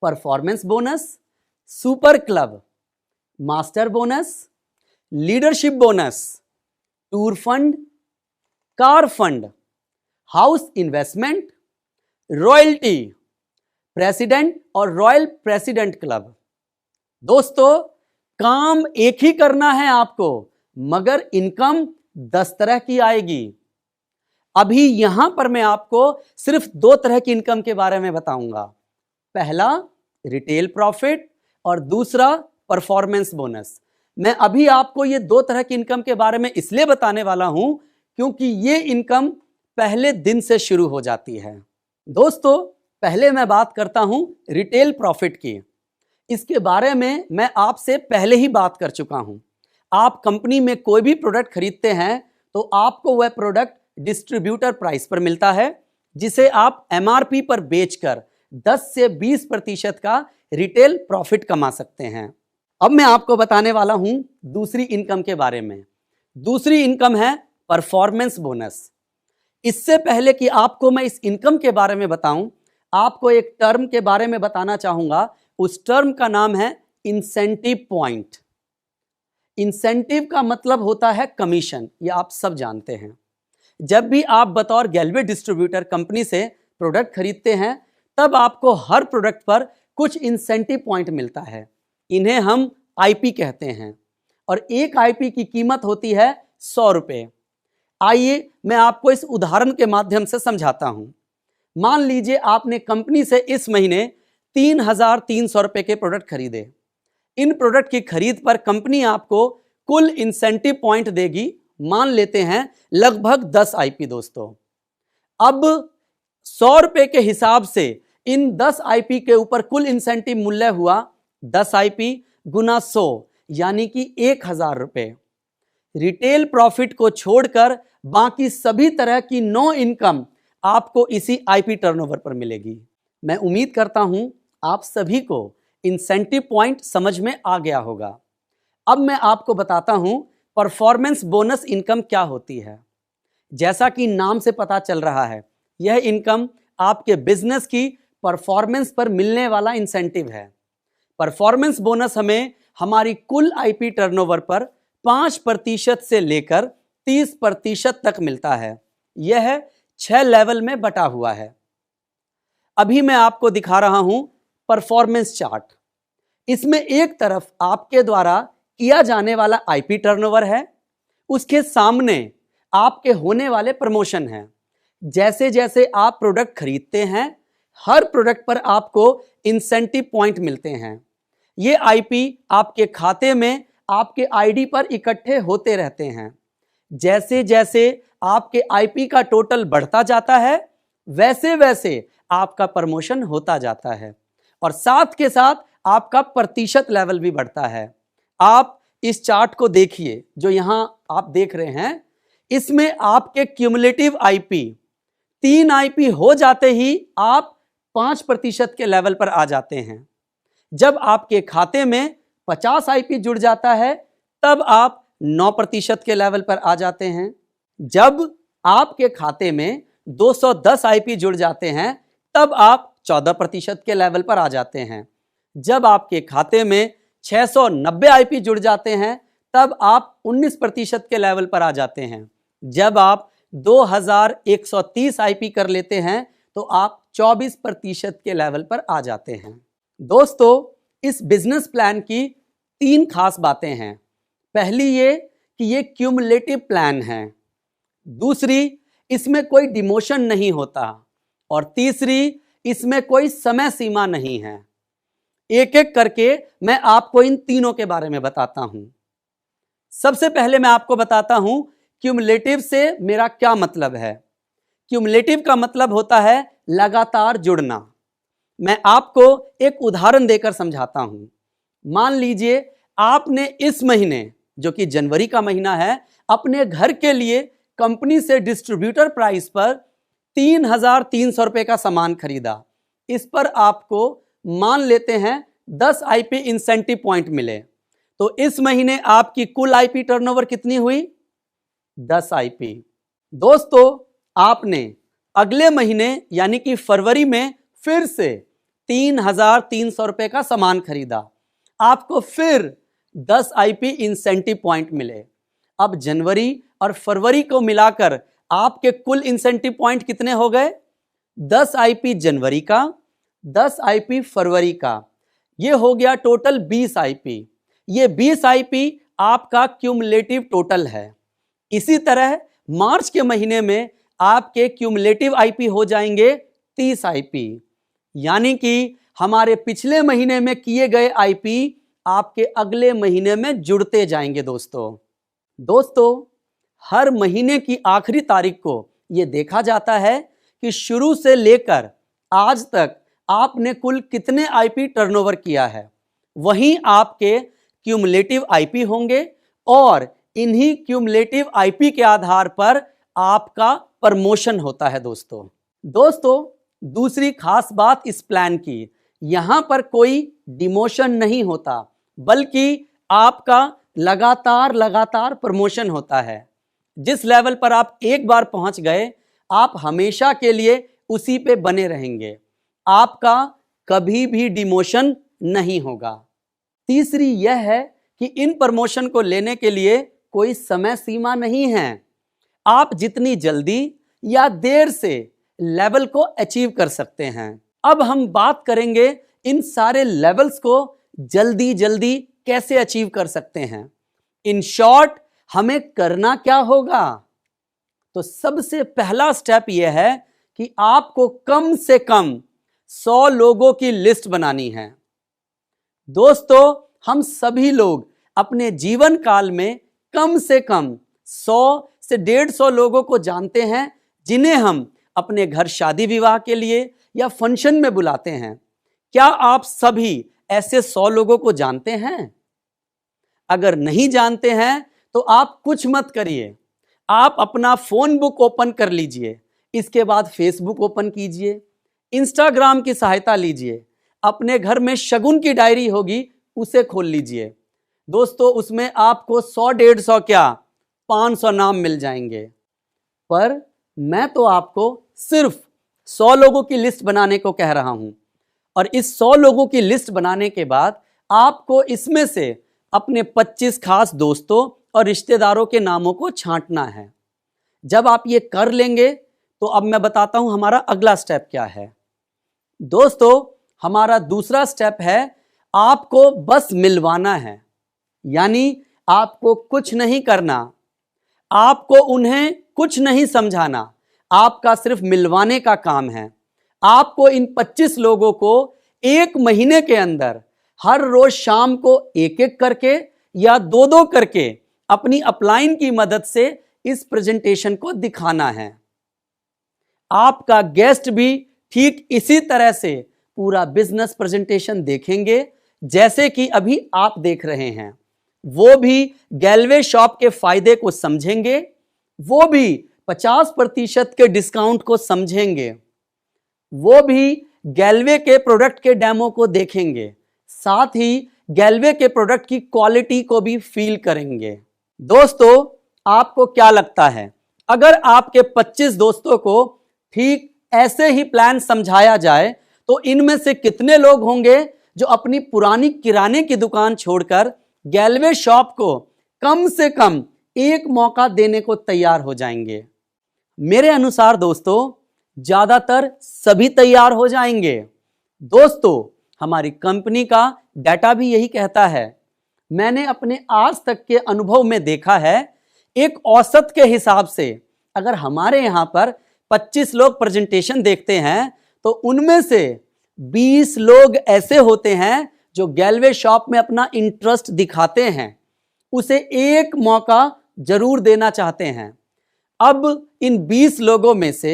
performance bonus, super club, master bonus, leadership bonus, tour fund, car fund, house investment, royalty, president और रॉयल प्रेसिडेंट क्लब। दोस्तों, काम एक ही करना है आपको, मगर इनकम 10 तरह की आएगी। अभी यहां पर मैं आपको सिर्फ 2 तरह की इनकम के बारे में बताऊंगा। पहला, रिटेल प्रॉफिट और दूसरा, परफॉर्मेंस बोनस। मैं अभी आपको ये 2 तरह की इनकम के बारे में इसलिए बताने वाला हूं क्योंकि ये इनकम पहले दिन से शुरू हो जाती है। दोस्तों, पहले मैं बात करता हूं रिटेल प्रॉफिट की। इसके बारे में मैं आपसे पहले ही बात कर चुका हूं। आप कंपनी में कोई भी प्रोडक्ट खरीदते हैं तो आपको वह प्रोडक्ट डिस्ट्रीब्यूटर प्राइस पर मिलता है, जिसे आप एमआरपी पर बेचकर 10 से 20% का रिटेल प्रॉफिट कमा सकते हैं। अब मैं आपको बताने वाला हूं दूसरी इनकम के बारे में। दूसरी इनकम है परफॉर्मेंस बोनस। इससे पहले कि आपको मैं इस इनकम के बारे में बताऊं, आपको एक टर्म के बारे में बताना चाहूंगा। उस टर्म का नाम है इंसेंटिव पॉइंट। इंसेंटिव का मतलब होता है कमीशन, ये आप सब जानते हैं। जब भी आप बतौर गैलवे डिस्ट्रीब्यूटर कंपनी से प्रोडक्ट खरीदते हैं तब आपको हर प्रोडक्ट पर कुछ इंसेंटिव पॉइंट मिलता है। इन्हें हम आईपी कहते हैं और एक आईपी की कीमत होती है 100 रुपये। आइए मैं आपको इस उदाहरण के माध्यम से समझाता हूं। मान लीजिए आपने कंपनी से इस महीने 3,300 रुपये के प्रोडक्ट खरीदे। इन प्रोडक्ट की खरीद पर कंपनी आपको कुल इंसेंटिव पॉइंट देगी, मान लेते हैं लगभग 10 आईपी। दोस्तों, अब 100 रुपये के हिसाब से इन 10 आईपी के ऊपर कुल इंसेंटिव मूल्य हुआ 10 आईपी गुना 100 यानी कि 1,000 रुपये। रिटेल प्रॉफिट को छोड़कर बाकी सभी तरह की नो इनकम आपको इसी आईपी टर्नओवर पर मिलेगी। मैं उम्मीद करता हूं आप सभी को इंसेंटिव पॉइंट समझ में आ गया होगा। अब मैं आपको बताता हूं परफॉर्मेंस बोनस इनकम क्या होती है। जैसा कि नाम से पता चल रहा है, यह इनकम आपके बिजनेस की परफॉर्मेंस पर मिलने वाला इंसेंटिव है। परफॉर्मेंस बोनस हमें हमारी कुल आईपी टर्नओवर पर 5% से लेकर 30% तक मिलता है। यह 6 लेवल में बटा हुआ है। अभी मैं आपको दिखा रहा हूं परफॉर्मेंस चार्ट। इसमें एक तरफ आपके द्वारा किया जाने वाला आईपी टर्नओवर है, उसके सामने आपके होने वाले प्रमोशन हैं। जैसे जैसे आप प्रोडक्ट खरीदते हैं, हर प्रोडक्ट पर आपको इंसेंटिव पॉइंट मिलते हैं। ये आईपी आपके खाते में आपके आईडी पर इकट्ठे होते रहते हैं। जैसे जैसे आपके आईपी का टोटल बढ़ता जाता है, वैसे वैसे आपका प्रमोशन होता जाता है और साथ के साथ आपका प्रतिशत लेवल भी बढ़ता है। आप इस चार्ट को देखिए जो यहां आप देख रहे हैं। इसमें आपके क्यूमुलेटिव आईपी 3 आईपी हो जाते ही आप 5% के लेवल पर आ जाते हैं। जब आपके खाते में 50 आईपी जुड़ जाता है तब आप 9% के लेवल पर आ जाते हैं। जब आपके खाते में 210 आईपी जुड़ जाते हैं तब आप 14% के लेवल पर आ जाते हैं। जब आपके खाते में 690 आईपी जुड़ जाते हैं तब आप 19% के लेवल पर आ जाते हैं। जब आप 2130 आईपी कर लेते हैं तो आप 24% के लेवल पर आ जाते हैं। दोस्तों, इस बिजनेस प्लान की 3 खास बातें हैं। पहली ये कि ये क्यूमुलेटिव प्लान है, दूसरी इसमें कोई डिमोशन नहीं होता, और तीसरी इसमें कोई समय सीमा नहीं है। एक एक करके मैं आपको इन तीनों के बारे में बताता हूं। सबसे पहले मैं आपको बताता हूं क्यूमुलेटिव से मेरा क्या मतलब है। क्यूमुलेटिव का मतलब होता है लगातार जुड़ना। मैं आपको एक उदाहरण देकर समझाता हूं। मान लीजिए आपने इस महीने, जो कि जनवरी का महीना है, अपने घर के लिए कंपनी से डिस्ट्रीब्यूटर प्राइस पर 3,300 रुपए का सामान खरीदा। इस पर आपको मान लेते हैं 10 आईपी इंसेंटिव पॉइंट मिले, तो इस महीने आपकी कुल आईपी टर्नओवर कितनी हुई? 10 आईपी। दोस्तों, आपने अगले महीने यानी कि फरवरी में फिर से 3,300 रुपए का सामान खरीदा, आपको फिर 10 आईपी इंसेंटिव पॉइंट मिले। अब जनवरी और फरवरी को मिलाकर आपके कुल इंसेंटिव पॉइंट कितने हो गए? 10 आईपी जनवरी का, 10 आईपी फरवरी का, ये हो गया टोटल 20 आईपी। ये 20 आईपी आपका क्यूमुलेटिव टोटल है। इसी तरह मार्च के महीने में आपके क्यूमुलेटिव आईपी हो जाएंगे 30 आईपी, यानी कि हमारे पिछले महीने में किए गए आईपी आपके अगले महीने में जुड़ते जाएंगे। दोस्तों, हर महीने की आखिरी तारीख को यह देखा जाता है कि शुरू से लेकर आज तक आपने कुल कितने आईपी टर्नओवर किया है। वहीं आपके क्यूमुलेटिव आईपी होंगे और इन्हीं क्यूमुलेटिव आईपी के आधार पर आपका प्रमोशन होता है। दोस्तों, दूसरी खास बात इस प्लान की, यहां पर कोई डिमोशन नहीं होता, बल्कि आपका लगातार प्रमोशन होता है। जिस लेवल पर आप एक बार पहुंच गए, आप हमेशा के लिए उसी पे बने रहेंगे, आपका कभी भी डिमोशन नहीं होगा। तीसरी यह है कि इन प्रमोशन को लेने के लिए कोई समय सीमा नहीं है। आप जितनी जल्दी या देर से लेवल को अचीव कर सकते हैं। अब हम बात करेंगे इन सारे लेवल्स को जल्दी जल्दी कैसे अचीव कर सकते हैं। इन शॉर्ट हमें करना क्या होगा? तो सबसे पहला स्टेप यह है कि आपको कम से कम 100 लोगों की लिस्ट बनानी है। दोस्तों, हम सभी लोग अपने जीवन काल में कम से कम 100 से 150 लोगों को जानते हैं, जिन्हें हम अपने घर शादी विवाह के लिए या फंक्शन में बुलाते हैं। क्या आप सभी ऐसे 100 लोगों को जानते हैं? अगर नहीं जानते हैं तो आप कुछ मत करिए, आप अपना फोन बुक ओपन कर लीजिए, इसके बाद फेसबुक ओपन कीजिए, इंस्टाग्राम की सहायता लीजिए, अपने घर में शगुन की डायरी होगी उसे खोल लीजिए। दोस्तों, उसमें आपको 100-150 क्या 500 नाम मिल जाएंगे। पर मैं तो आपको सिर्फ 100 लोगों की लिस्ट बनाने को कह रहा हूं, और इस 100 लोगों की लिस्ट बनाने के बाद आपको इसमें से अपने 25 खास दोस्तों और रिश्तेदारों के नामों को छांटना है। जब आप ये कर लेंगे तो अब मैं बताता हूं हमारा अगला स्टेप क्या है। दोस्तों, हमारा दूसरा स्टेप है आपको बस मिलवाना है, यानी आपको कुछ नहीं करना, आपको उन्हें कुछ नहीं समझाना, आपका सिर्फ मिलवाने का काम है। आपको इन 25 लोगों को एक महीने के अंदर हर रोज शाम को एक एक करके या दो दो करके अपनी अपलाइन की मदद से इस प्रेजेंटेशन को दिखाना है। आपका गेस्ट भी ठीक इसी तरह से पूरा बिजनेस प्रेजेंटेशन देखेंगे जैसे कि अभी आप देख रहे हैं। वो भी गैलवे शॉप के फायदे को समझेंगे, वो भी 50% के डिस्काउंट को समझेंगे, वो भी गैलवे के प्रोडक्ट के डेमो को देखेंगे, साथ ही गैलवे के प्रोडक्ट की क्वालिटी को भी फील करेंगे। दोस्तों, आपको क्या लगता है, अगर आपके 25 दोस्तों को ठीक ऐसे ही प्लान समझाया जाए तो इनमें से कितने लोग होंगे जो अपनी पुरानी किराने की दुकान छोड़कर गैलवे शॉप को कम से कम एक मौका देने को तैयार हो जाएंगे। मेरे अनुसार दोस्तों ज्यादातर सभी तैयार हो जाएंगे। दोस्तों हमारी कंपनी का डाटा भी यही कहता है। मैंने अपने आज तक के अनुभव में देखा है, एक औसत के हिसाब से अगर हमारे यहां पर 25 लोग प्रेजेंटेशन देखते हैं तो उनमें से 20 लोग ऐसे होते हैं जो गैलवे शॉप में अपना इंटरेस्ट दिखाते हैं, उसे एक मौका जरूर देना चाहते हैं। अब इन 20 लोगों में से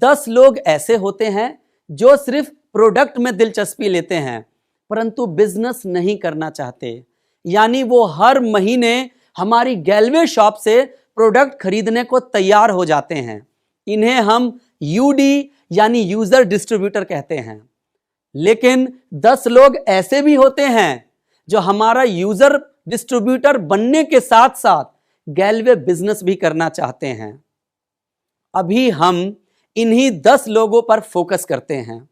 10 लोग ऐसे होते हैं जो सिर्फ प्रोडक्ट में दिलचस्पी लेते हैं परंतु बिजनेस नहीं करना चाहते, यानी वो हर महीने हमारी गैलवे शॉप से प्रोडक्ट खरीदने को तैयार हो जाते हैं। इन्हें हम यूडी यानी यूजर डिस्ट्रीब्यूटर कहते हैं। लेकिन 10 लोग ऐसे भी होते हैं जो हमारा यूजर डिस्ट्रीब्यूटर बनने के साथ साथ गैलवे बिजनेस भी करना चाहते हैं। अभी हम इन्हीं 10 लोगों पर फोकस करते हैं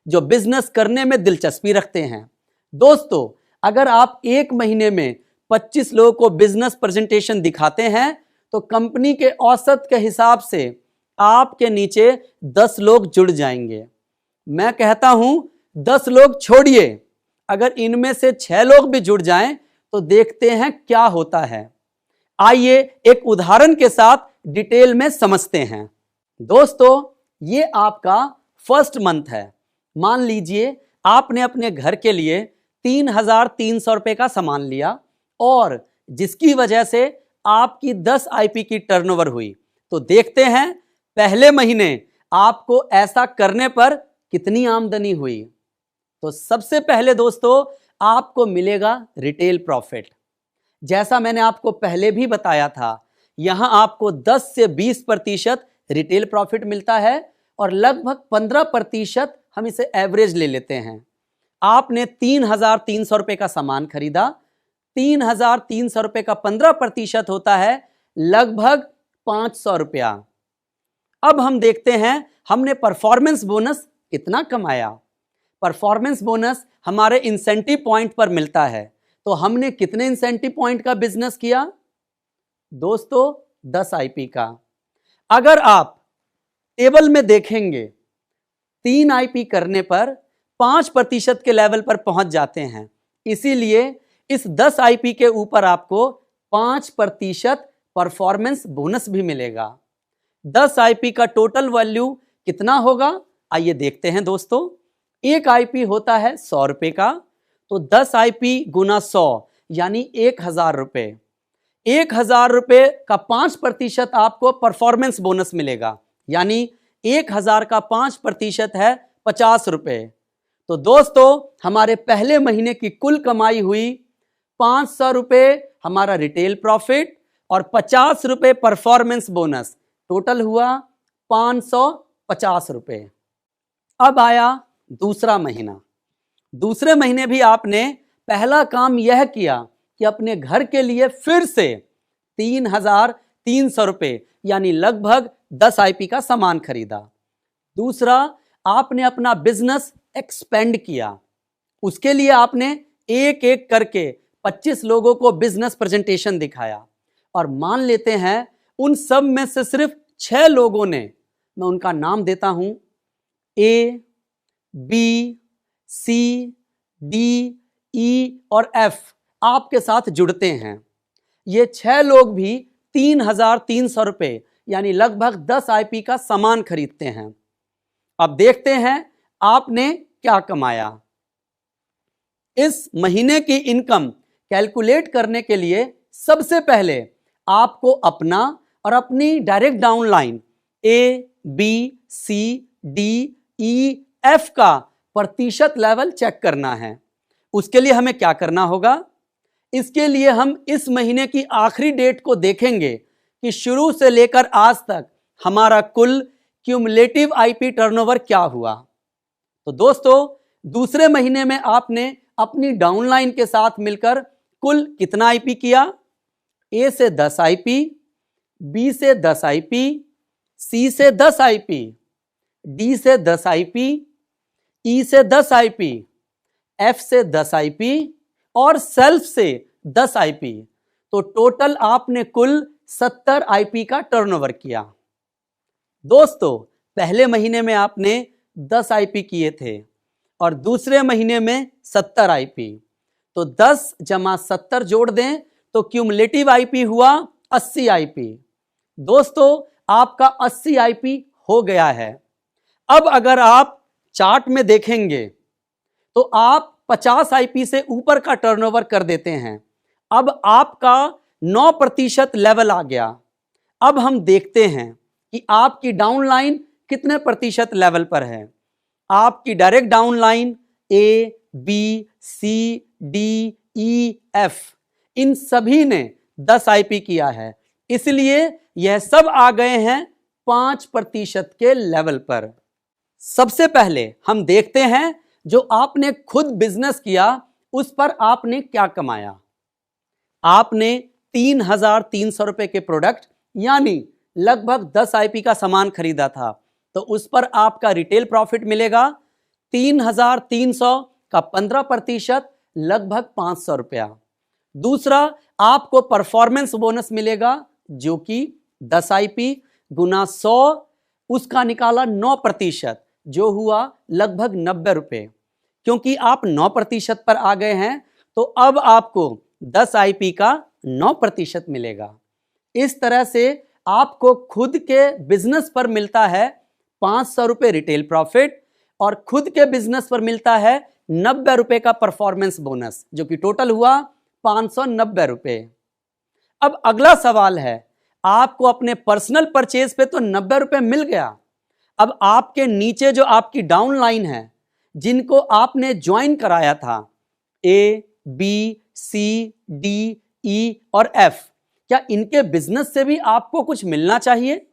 जो बिजनेस करने में दिलचस्पी रखते हैं। दोस्तों अगर आप एक महीने में 25 लोगों को बिजनेस प्रेजेंटेशन दिखाते हैं तो कंपनी के औसत के हिसाब से आपके नीचे 10 लोग जुड़ जाएंगे। मैं कहता हूं 10 लोग छोड़िए, अगर इनमें से 6 लोग भी जुड़ जाएं तो देखते हैं क्या होता है। आइए एक उदाहरण के साथ डिटेल में समझते हैं। दोस्तों ये आपका फर्स्ट मंथ है। मान लीजिए आपने अपने घर के लिए 3,300 रुपए का सामान लिया और जिसकी वजह से आपकी 10 आईपी की टर्नओवर हुई। तो देखते हैं पहले महीने आपको ऐसा करने पर कितनी आमदनी हुई। तो सबसे पहले दोस्तों आपको मिलेगा रिटेल प्रॉफिट। जैसा मैंने आपको पहले भी बताया था, यहां आपको 10 से 20% रिटेल प्रॉफिट मिलता है और लगभग 15% हम इसे एवरेज ले लेते हैं। आपने 3,300 रुपए का सामान खरीदा, 3,300 रुपए का 15% होता है लगभग 500 रुपया। अब हम देखते हैं हमने परफॉर्मेंस बोनस कितना कमाया। परफॉर्मेंस बोनस हमारे इंसेंटिव पॉइंट पर मिलता है। तो हमने कितने इंसेंटिव पॉइंट का बिजनेस किया दोस्तों? 10 आईपी का। अगर आप टेबल में देखेंगे 3 आईपी करने पर 5% के लेवल पर पहुंच जाते हैं, इसीलिए इस 10 आईपी के ऊपर आपको 5% परफॉर्मेंस बोनस भी मिलेगा। 10 आईपी का टोटल वैल्यू कितना होगा आइए देखते हैं दोस्तों। एक आईपी होता है 100 रुपए का, तो 10 आईपी गुना 100 यानी 1,000 रुपए। 1,000 रुपए का 5% आपको परफॉर्मेंस बोनस मिलेगा, यानी 1,000 का 5% है 50 रुपए। तो दोस्तों हमारे पहले महीने की कुल कमाई हुई 500 रुपए हमारा रिटेल प्रॉफिट और 50 रुपए परफॉर्मेंस बोनस, टोटल हुआ 550 रुपए। अब आया दूसरा महीना। दूसरे महीने भी आपने पहला काम यह किया कि अपने घर के लिए फिर से 3,300 रुपए यानी लगभग 10 आईपी का सामान खरीदा। दूसरा, आपने अपना बिजनेस एक्सपेंड किया। उसके लिए आपने एक एक करके 25 लोगों को बिजनेस प्रेजेंटेशन दिखाया और मान लेते हैं उन सब में से सिर्फ 6 लोगों ने, मैं उनका नाम देता हूं, ए, बी, सी, डी, ई और एफ आपके साथ जुड़ते हैं। ये 6 लोग भी 3,300 रुपए यानी लगभग 10 आईपी का सामान खरीदते हैं। अब देखते हैं आपने क्या कमाया। इस महीने की इनकम कैलकुलेट करने के लिए सबसे पहले आपको अपना और अपनी डायरेक्ट डाउनलाइन ए, बी, सी, डी, ई, एफ का प्रतिशत लेवल चेक करना है। उसके लिए हमें क्या करना होगा? इसके लिए हम इस महीने की आखिरी डेट को देखेंगे कि शुरू से लेकर आज तक हमारा कुल क्यूमुलेटिव आईपी टर्नओवर क्या हुआ। तो दोस्तों दूसरे महीने में आपने अपनी डाउनलाइन के साथ मिलकर कुल कितना आईपी किया? ए से 10 आईपी, बी से 10 आईपी, सी से 10 आईपी, डी से 10 आईपी, ई से 10 आईपी, एफ से 10 आईपी और सेल्फ से 10 आईपी। तो टोटल आपने कुल 70 आईपी का टर्नओवर किया। दोस्तों, पहले महीने में आपने 10 आईपी किए थे और दूसरे महीने में 70 आईपी, तो 10 जमा 70 जोड़ दें तो क्यूमुलेटिव आईपी हुआ 80 आईपी। दोस्तों, आपका 80 आईपी हो गया है। अब अगर आप चार्ट में देखेंगे तो आप 50 आईपी से ऊपर का टर्नओवर कर देते हैं। अब आपका 9% लेवल आ गया। अब हम देखते हैं कि आपकी डाउनलाइन कितने प्रतिशत लेवल पर है। आपकी डायरेक्ट डाउनलाइन ए, बी, सी, डी, ई, एफ इन सभी ने 10 आईपी किया है, इसलिए यह सब आ गए हैं 5% के लेवल पर। सबसे पहले हम देखते हैं जो आपने खुद बिजनेस किया उस पर आपने क्या कमाया। आपने 3,300 रुपए के प्रोडक्ट यानी लगभग 10 आईपी का सामान खरीदा था, तो उस पर आपका रिटेल प्रॉफिट मिलेगा 3,300 का 15%, लगभग 500 रुपया। दूसरा, आपको परफॉर्मेंस बोनस मिलेगा जो कि 10 आईपी गुना 100, उसका निकाला 9%, जो हुआ लगभग 90 रुपए। क्योंकि आप 9% पर आ गए हैं तो अब आपको 10 आईपी का 9% मिलेगा। इस तरह से आपको खुद के बिजनेस पर मिलता है 500 रुपए रिटेल प्रॉफिट और खुद के बिजनेस पर मिलता है 90 रुपए का परफॉर्मेंस बोनस, जो कि टोटल हुआ 590 रुपए। अब अगला सवाल है, आपको अपने पर्सनल परचेज पे तो 90 रुपए मिल गया। अब आपके नीचे जो आपकी डाउनलाइन है, जिनको आपने ज्वाइन कराया था, ए, बी, सी, डी, ई और एफ, क्या इनके बिजनेस से भी आपको कुछ मिलना चाहिए?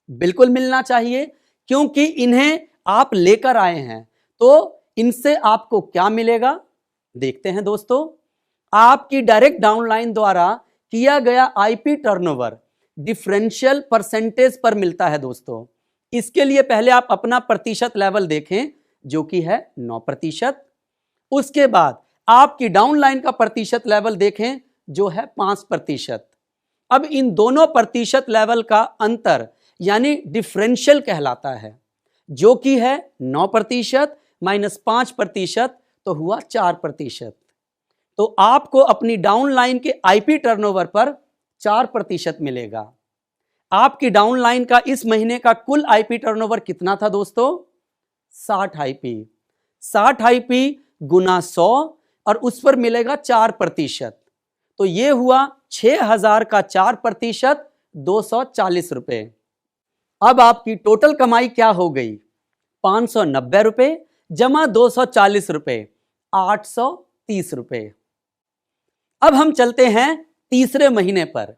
बिल्कुल मिलना चाहिए, क्योंकि इन्हें आप लेकर आए हैं। तो इनसे आपको क्या मिलेगा, देखते हैं दोस्तों। आपकी डायरेक्ट डाउनलाइन द्वारा किया गया आईपी टर्नओवर डिफरेंशियल परसेंटेज पर मिलता है दोस्तों। इसके लिए पहले आप अपना प्रतिशत लेवल देखें जो कि है 9%। उसके बाद आपकी डाउनलाइन का प्रतिशत लेवल देखें जो है 5%। अब इन दोनों प्रतिशत लेवल का अंतर यानी डिफरेंशियल कहलाता है, जो कि है 9% माइनस 5%, तो हुआ 4%। तो आपको अपनी डाउनलाइन के आईपी टर्नओवर पर 4% मिलेगा। आपकी डाउनलाइन का इस महीने का कुल आईपी टर्नओवर कितना था दोस्तों? 60 आईपी। 60 आईपी गुना 100 और उस पर मिलेगा 4%, तो यह हुआ 6,000 का 4%, 240 रुपए। अब आपकी टोटल कमाई क्या हो गई? 590 रुपए जमा 240 रुपए, 830 रुपए। अब हम चलते हैं तीसरे महीने पर।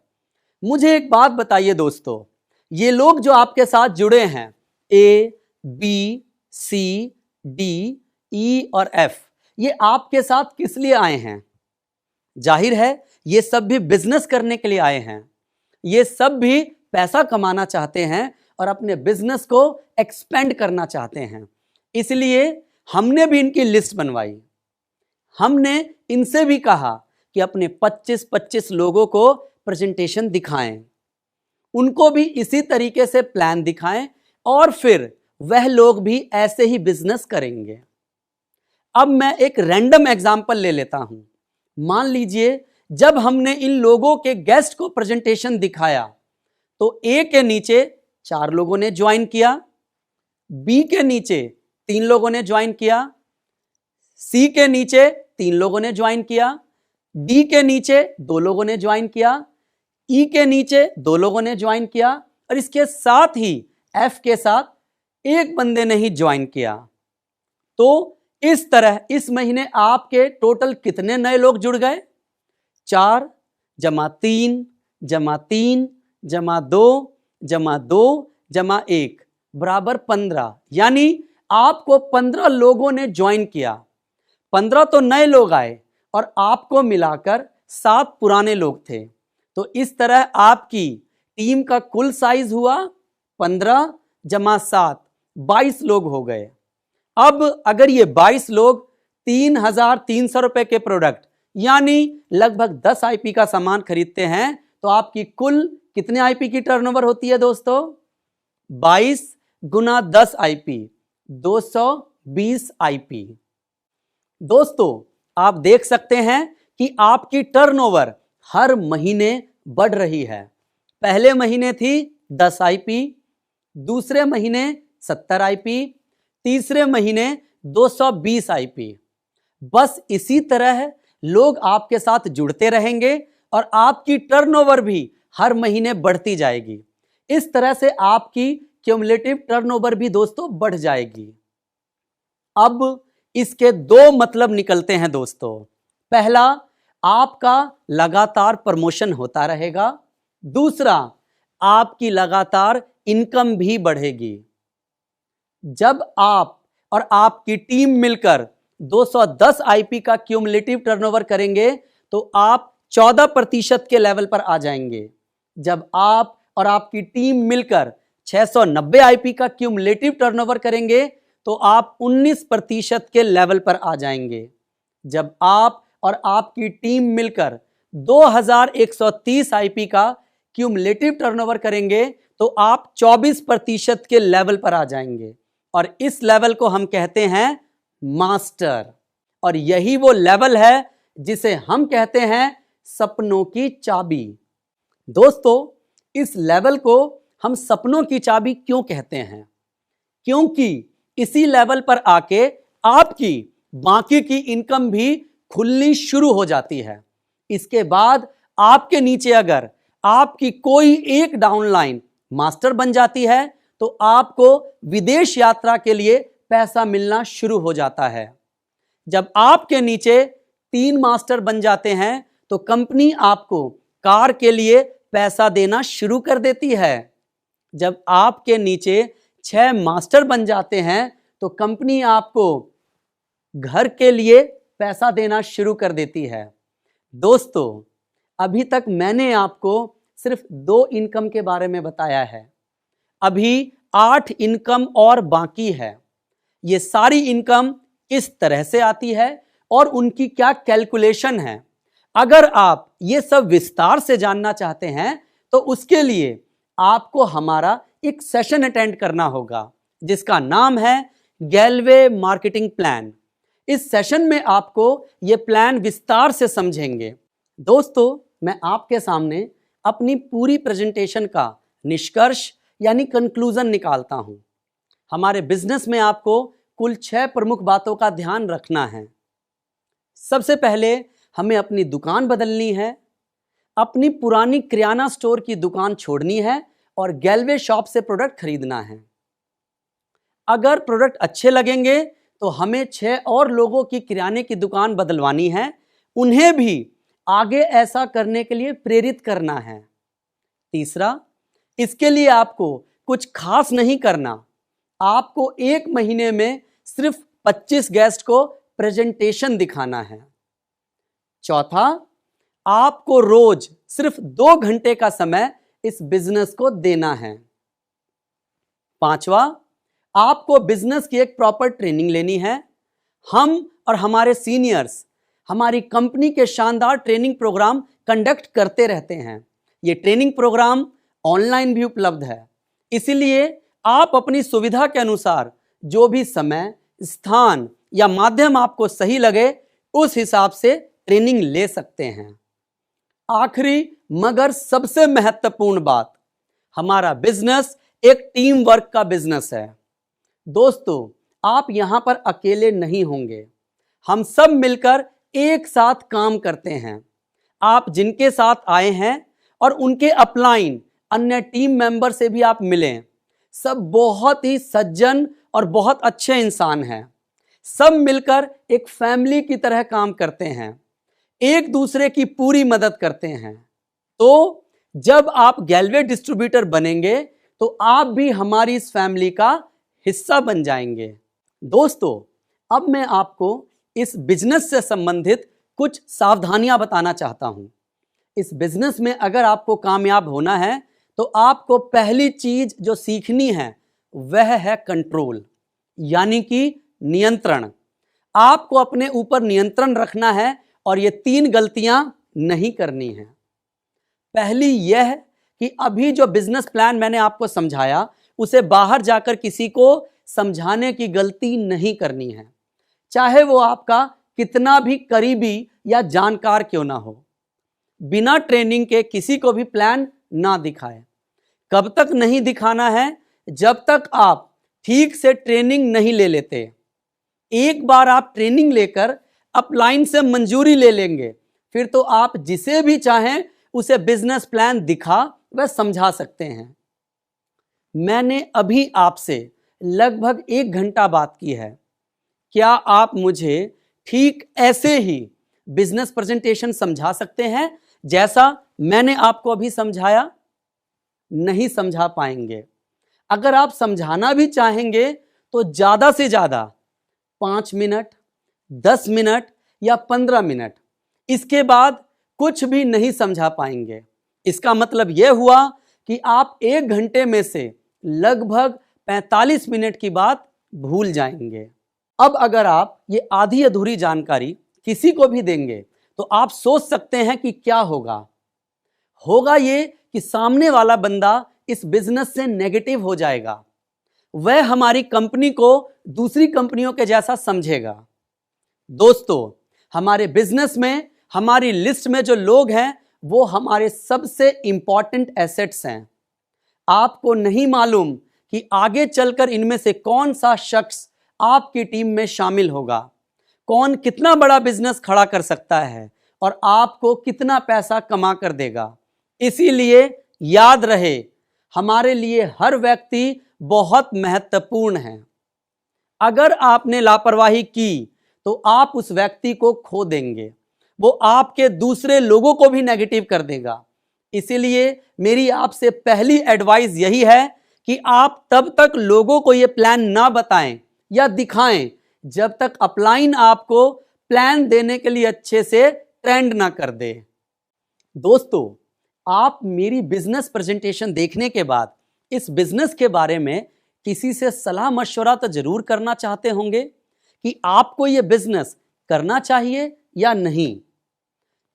मुझे एक बात बताइए दोस्तों, ये लोग जो आपके साथ जुड़े हैं, ए, बी, सी, डी, ई और एफ, ये आपके साथ किस लिए आए हैं? जाहिर है ये सब भी बिजनेस करने के लिए आए हैं। ये सब भी पैसा कमाना चाहते हैं और अपने बिजनेस को एक्सपेंड करना चाहते हैं। इसलिए हमने भी इनकी लिस्ट बनवाई। हमने इनसे भी कहा कि अपने 25-25 लोगों को प्रेजेंटेशन दिखाएं, उनको भी इसी तरीके से प्लान दिखाएं और फिर वह लोग भी ऐसे ही बिजनेस करेंगे। अब मैं एक रैंडम एग्जांपल ले लेता हूं। मान लीजिए जब हमने इन लोगों के गेस्ट को प्रेजेंटेशन दिखाया तो ए के नीचे 4 लोगों ने ज्वाइन किया, बी के नीचे 3 लोगों ने ज्वाइन किया, सी के नीचे 3 लोगों ने ज्वाइन किया, डी के नीचे 2 लोगों ने ज्वाइन किया, ई के नीचे 2 लोगों ने ज्वाइन किया और इसके साथ ही एफ के साथ एक बंदे ने ही ज्वाइन किया। तो इस तरह इस महीने आपके टोटल कितने नए लोग जुड़ गए? 4 जमा 3 जमा 3 जमा 2 जमा 2 जमा 1 बराबर 15, यानी आपको 15 लोगों ने ज्वाइन किया। 15 तो नए लोग आए और आपको मिलाकर 7 पुराने लोग थे। तो इस तरह आपकी टीम का कुल साइज हुआ 15 जमा 7, 22 लोग हो गए। अब अगर ये 22 लोग 3,300 रुपए के प्रोडक्ट यानी लगभग 10 आईपी का सामान खरीदते हैं तो आपकी कुल कितने आईपी की टर्नओवर होती है दोस्तों? 22 गुना 10 आईपी, 220 आईपी। दोस्तों आप देख सकते हैं कि आपकी टर्नओवर हर महीने बढ़ रही है। पहले महीने थी 10 आईपी, दूसरे महीने 70 आईपी, तीसरे महीने 220 आईपी। बस इसी तरह लोग आपके साथ जुड़ते रहेंगे और आपकी टर्नओवर भी हर महीने बढ़ती जाएगी। इस तरह से आपकी क्यूमुलेटिव टर्नओवर भी दोस्तों बढ़ जाएगी। अब इसके दो मतलब निकलते हैं दोस्तों। पहला, आपका लगातार प्रमोशन होता रहेगा। दूसरा, आपकी लगातार इनकम भी बढ़ेगी। जब आप और आपकी टीम मिलकर 210 आईपी का क्यूमुलेटिव टर्नओवर करेंगे तो आप 14% के लेवल पर आ जाएंगे। जब आप और आपकी टीम मिलकर 690 आईपी का क्यूमुलेटिव टर्नओवर करेंगे तो आप 19% के लेवल पर आ जाएंगे। जब आप और आपकी टीम मिलकर 2130 आईपी का क्यूमुलेटिव टर्नओवर करेंगे तो आप 24% के लेवल पर आ जाएंगे और इस लेवल को हम कहते हैं मास्टर। और यही वो लेवल है जिसे हम कहते हैं सपनों की चाबी। दोस्तों इस लेवल को हम सपनों की चाबी क्यों कहते हैं? क्योंकि इसी लेवल पर आके आपकी बाकी की इनकम भी खुलनी शुरू हो जाती है। इसके बाद आपके नीचे अगर आपकी कोई एक डाउनलाइन मास्टर बन जाती है तो आपको विदेश यात्रा के लिए पैसा मिलना शुरू हो जाता है। जब आपके नीचे 3 मास्टर बन जाते हैं तो कंपनी आपको कार के लिए पैसा देना शुरू कर देती है। जब आपके नीचे 6 मास्टर बन जाते हैं तो कंपनी आपको घर के लिए पैसा देना शुरू कर देती है। दोस्तों अभी तक मैंने आपको सिर्फ 2 इनकम के बारे में बताया है। अभी 8 इनकम और बाकी है। ये सारी इनकम किस तरह से आती है और उनकी क्या कैलकुलेशन है, अगर आप ये सब विस्तार से जानना चाहते हैं तो उसके लिए आपको हमारा एक सेशन अटेंड करना होगा जिसका नाम है गैलवे मार्केटिंग प्लान। इस सेशन में आपको ये प्लान विस्तार से समझेंगे। दोस्तों मैं आपके सामने अपनी पूरी प्रेजेंटेशन का निष्कर्ष यानी कंक्लूजन निकालता हूं। हमारे बिजनेस में आपको कुल 6 प्रमुख बातों का ध्यान रखना है। सबसे पहले हमें अपनी दुकान बदलनी है, अपनी पुरानी किराना स्टोर की दुकान छोड़नी है और गैलवे शॉप से प्रोडक्ट खरीदना है। अगर प्रोडक्ट अच्छे लगेंगे तो हमें 6 और लोगों की किराने की दुकान बदलवानी है, उन्हें भी आगे ऐसा करने के लिए प्रेरित करना है। तीसरा, इसके लिए आपको कुछ खास नहीं करना, आपको 1 महीने में सिर्फ 25 गेस्ट को प्रेजेंटेशन दिखाना है। चौथा, आपको रोज सिर्फ 2 घंटे का समय इस बिजनेस को देना है। पांचवा, आपको बिजनेस की एक प्रॉपर ट्रेनिंग लेनी है। हम और हमारे सीनियर्स हमारी कंपनी के शानदार ट्रेनिंग प्रोग्राम कंडक्ट करते रहते हैं। ये ट्रेनिंग प्रोग्राम ऑनलाइन भी उपलब्ध है, इसीलिए आप अपनी सुविधा के अनुसार जो भी समय, स्थान या माध्यम आपको सही लगे उस हिसाब से ट्रेनिंग ले सकते हैं। आखिरी मगर सबसे महत्वपूर्ण बात, हमारा बिजनेस एक टीम वर्क का बिजनेस है। दोस्तों आप यहां पर अकेले नहीं होंगे, हम सब मिलकर एक साथ काम करते हैं। आप जिनके साथ आए हैं और उनके अपलाइन अन्य टीम मेंबर से भी आप मिलें, सब बहुत ही सज्जन और बहुत अच्छे इंसान हैं। सब मिलकर एक फैमिली की तरह काम करते हैं, एक दूसरे की पूरी मदद करते हैं। तो जब आप गैलवे डिस्ट्रीब्यूटर बनेंगे तो आप भी हमारी इस फैमिली का हिस्सा बन जाएंगे। दोस्तों अब मैं आपको इस बिजनेस से संबंधित कुछ सावधानियां बताना चाहता हूं। इस बिजनेस में अगर आपको कामयाब होना है तो आपको पहली चीज जो सीखनी है वह है कंट्रोल, यानी कि नियंत्रण। आपको अपने ऊपर नियंत्रण रखना है और ये 3 गलतियां नहीं करनी है। पहली यह कि अभी जो बिजनेस प्लान मैंने आपको समझाया उसे बाहर जाकर किसी को समझाने की गलती नहीं करनी है, चाहे वो आपका कितना भी करीबी या जानकार क्यों ना हो। बिना ट्रेनिंग के किसी को भी प्लान ना दिखाएं। कब तक नहीं दिखाना है? जब तक आप ठीक से ट्रेनिंग नहीं ले लेते। एक बार आप ट्रेनिंग लेकर अपलाइन से मंजूरी ले लेंगे, फिर तो आप जिसे भी चाहें उसे बिजनेस प्लान दिखा व समझा सकते हैं। मैंने अभी आपसे लगभग 1 घंटा बात की है। क्या आप मुझे ठीक ऐसे ही बिजनेस प्रेजेंटेशन समझा सकते हैं जैसा मैंने आपको अभी समझाया? नहीं समझा पाएंगे। अगर आप समझाना भी चाहेंगे तो ज्यादा से ज्यादा 5 मिनट, 10 मिनट या 15 मिनट, इसके बाद कुछ भी नहीं समझा पाएंगे। इसका मतलब यह हुआ कि आप 1 घंटे में से लगभग 45 मिनट की बात भूल जाएंगे। अब अगर आप ये आधी अधूरी जानकारी किसी को भी देंगे तो आप सोच सकते हैं कि क्या होगा। होगा ये कि सामने वाला बंदा इस बिजनेस से नेगेटिव हो जाएगा, वह हमारी कंपनी को दूसरी कंपनियों के जैसा समझेगा। दोस्तों, हमारे बिजनेस में हमारी लिस्ट में जो लोग हैं वो हमारे सबसे इंपॉर्टेंट एसेट्स हैं। आपको नहीं मालूम कि आगे चलकर इनमें से कौन सा शख्स आपकी टीम में शामिल होगा, कौन कितना बड़ा बिजनेस खड़ा कर सकता है और आपको कितना पैसा कमा कर देगा। इसीलिए याद रहे, हमारे लिए हर व्यक्ति बहुत महत्वपूर्ण है। अगर आपने लापरवाही की तो आप उस व्यक्ति को खो देंगे, वो आपके दूसरे लोगों को भी नेगेटिव कर देगा। इसीलिए मेरी आपसे पहली एडवाइस यही है कि आप तब तक लोगों को यह प्लान ना बताएं या दिखाएं जब तक अपलाइन आपको प्लान देने के लिए अच्छे से ट्रेंड ना कर दे। दोस्तों, आप मेरी बिजनेस प्रेजेंटेशन देखने के बाद इस बिजनेस के बारे में किसी से सलाह मशवरा तो जरूर करना चाहते होंगे कि आपको यह बिजनेस करना चाहिए या नहीं।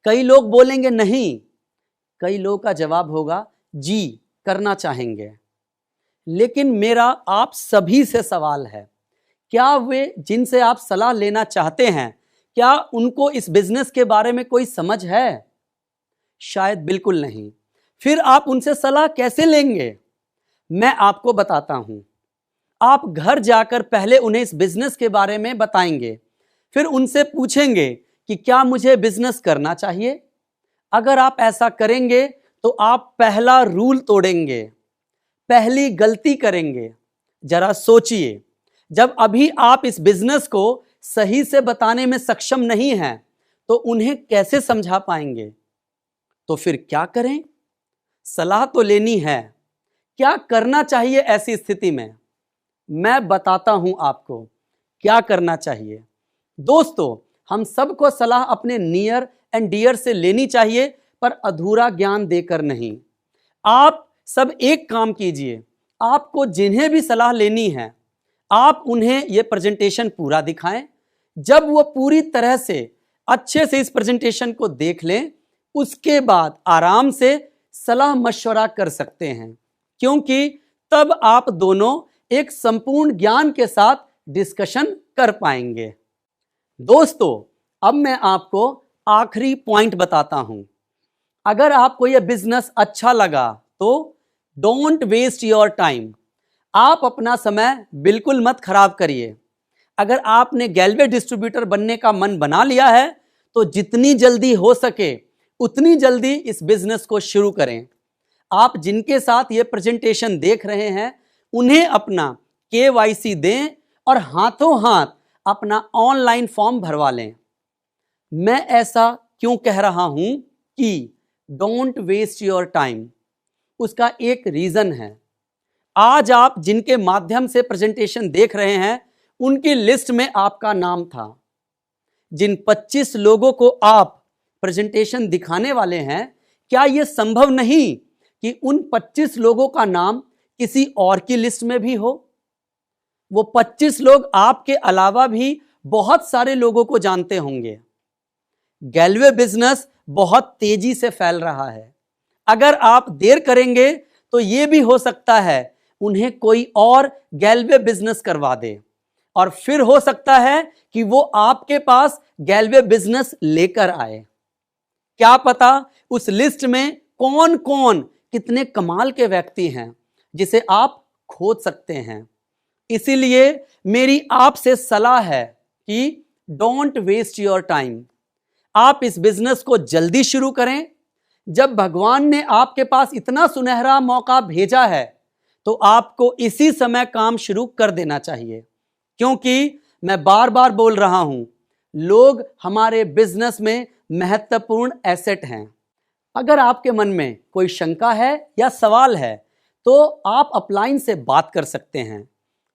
कई लोग बोलेंगे नहीं, कई लोगों का जवाब होगा जी करना चाहेंगे। लेकिन मेरा आप सभी से सवाल है, क्या वे जिनसे आप सलाह लेना चाहते हैं, क्या उनको इस बिजनेस के बारे में कोई समझ है? शायद बिल्कुल नहीं। फिर आप उनसे सलाह कैसे लेंगे? मैं आपको बताता हूं। आप घर जाकर पहले उन्हें इस बिजनेस के बारे में बताएंगे, फिर उनसे पूछेंगे कि क्या मुझे बिजनेस करना चाहिए। अगर आप ऐसा करेंगे तो आप पहला रूल तोड़ेंगे, पहली गलती करेंगे। जरा सोचिए, जब अभी आप इस बिजनेस को सही से बताने में सक्षम नहीं हैं तो उन्हें कैसे समझा पाएंगे? तो फिर क्या करें? सलाह तो लेनी है। क्या करना चाहिए ऐसी स्थिति में? मैं बताता हूं आपको क्या करना चाहिए। दोस्तों, हम सबको सलाह अपने नियर एंड डियर से लेनी चाहिए, पर अधूरा ज्ञान देकर नहीं। आप सब एक काम कीजिए, आपको जिन्हें भी सलाह लेनी है आप उन्हें यह प्रेजेंटेशन पूरा दिखाएं। जब वो पूरी तरह से अच्छे से इस प्रेजेंटेशन को देख लें, उसके बाद आराम से सलाह मशवरा कर सकते हैं, क्योंकि तब आप दोनों एक संपूर्ण ज्ञान के साथ डिस्कशन कर पाएंगे। दोस्तों, अब मैं आपको आखिरी पॉइंट बताता हूं। अगर आपको यह बिजनेस अच्छा लगा तो डोंट वेस्ट योर टाइम। आप अपना समय बिल्कुल मत खराब करिए। अगर आपने गैल्वे डिस्ट्रीब्यूटर बनने का मन बना लिया है तो जितनी जल्दी हो सके उतनी जल्दी इस बिजनेस को शुरू करें। आप जिनके साथ ये प्रेजेंटेशन देख रहे हैं उन्हें अपना KYC दें और हाथों हाथ अपना ऑनलाइन फॉर्म भरवा लें। मैं ऐसा क्यों कह रहा हूं कि डोंट वेस्ट योर टाइम, उसका एक रीजन है। आज आप जिनके माध्यम से प्रेजेंटेशन देख रहे हैं उनकी लिस्ट में आपका नाम था। जिन 25 लोगों को आप प्रेजेंटेशन दिखाने वाले हैं, क्या यह संभव नहीं कि उन 25 लोगों का नाम किसी और की लिस्ट में भी हो? वो 25 लोग आपके अलावा भी बहुत सारे लोगों को जानते होंगे। गैलवे बिजनेस बहुत तेजी से फैल रहा है। अगर आप देर करेंगे तो यह भी हो सकता है उन्हें कोई और गैलवे बिजनेस करवा दे और फिर हो सकता है कि वो आपके पास गैलवे बिजनेस लेकर आए। क्या पता उस लिस्ट में कौन कौन कितने कमाल के व्यक्ति हैं जिसे आप खोज सकते हैं। इसीलिए मेरी आपसे सलाह है कि डोंट वेस्ट योर टाइम। आप इस बिजनेस को जल्दी शुरू करें। जब भगवान ने आपके पास इतना सुनहरा मौका भेजा है तो आपको इसी समय काम शुरू कर देना चाहिए, क्योंकि मैं बार बार बोल रहा हूं, लोग हमारे बिजनेस में महत्वपूर्ण एसेट हैं। अगर आपके मन में कोई शंका है या सवाल है तो आप अपलाइन से बात कर सकते हैं।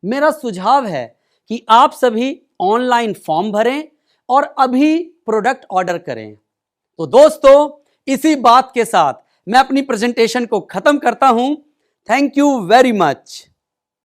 मेरा सुझाव है कि आप सभी ऑनलाइन फॉर्म भरें और अभी प्रोडक्ट ऑर्डर करें। तो दोस्तों, इसी बात के साथ मैं अपनी प्रेजेंटेशन को खत्म करता हूं। Thank you very much.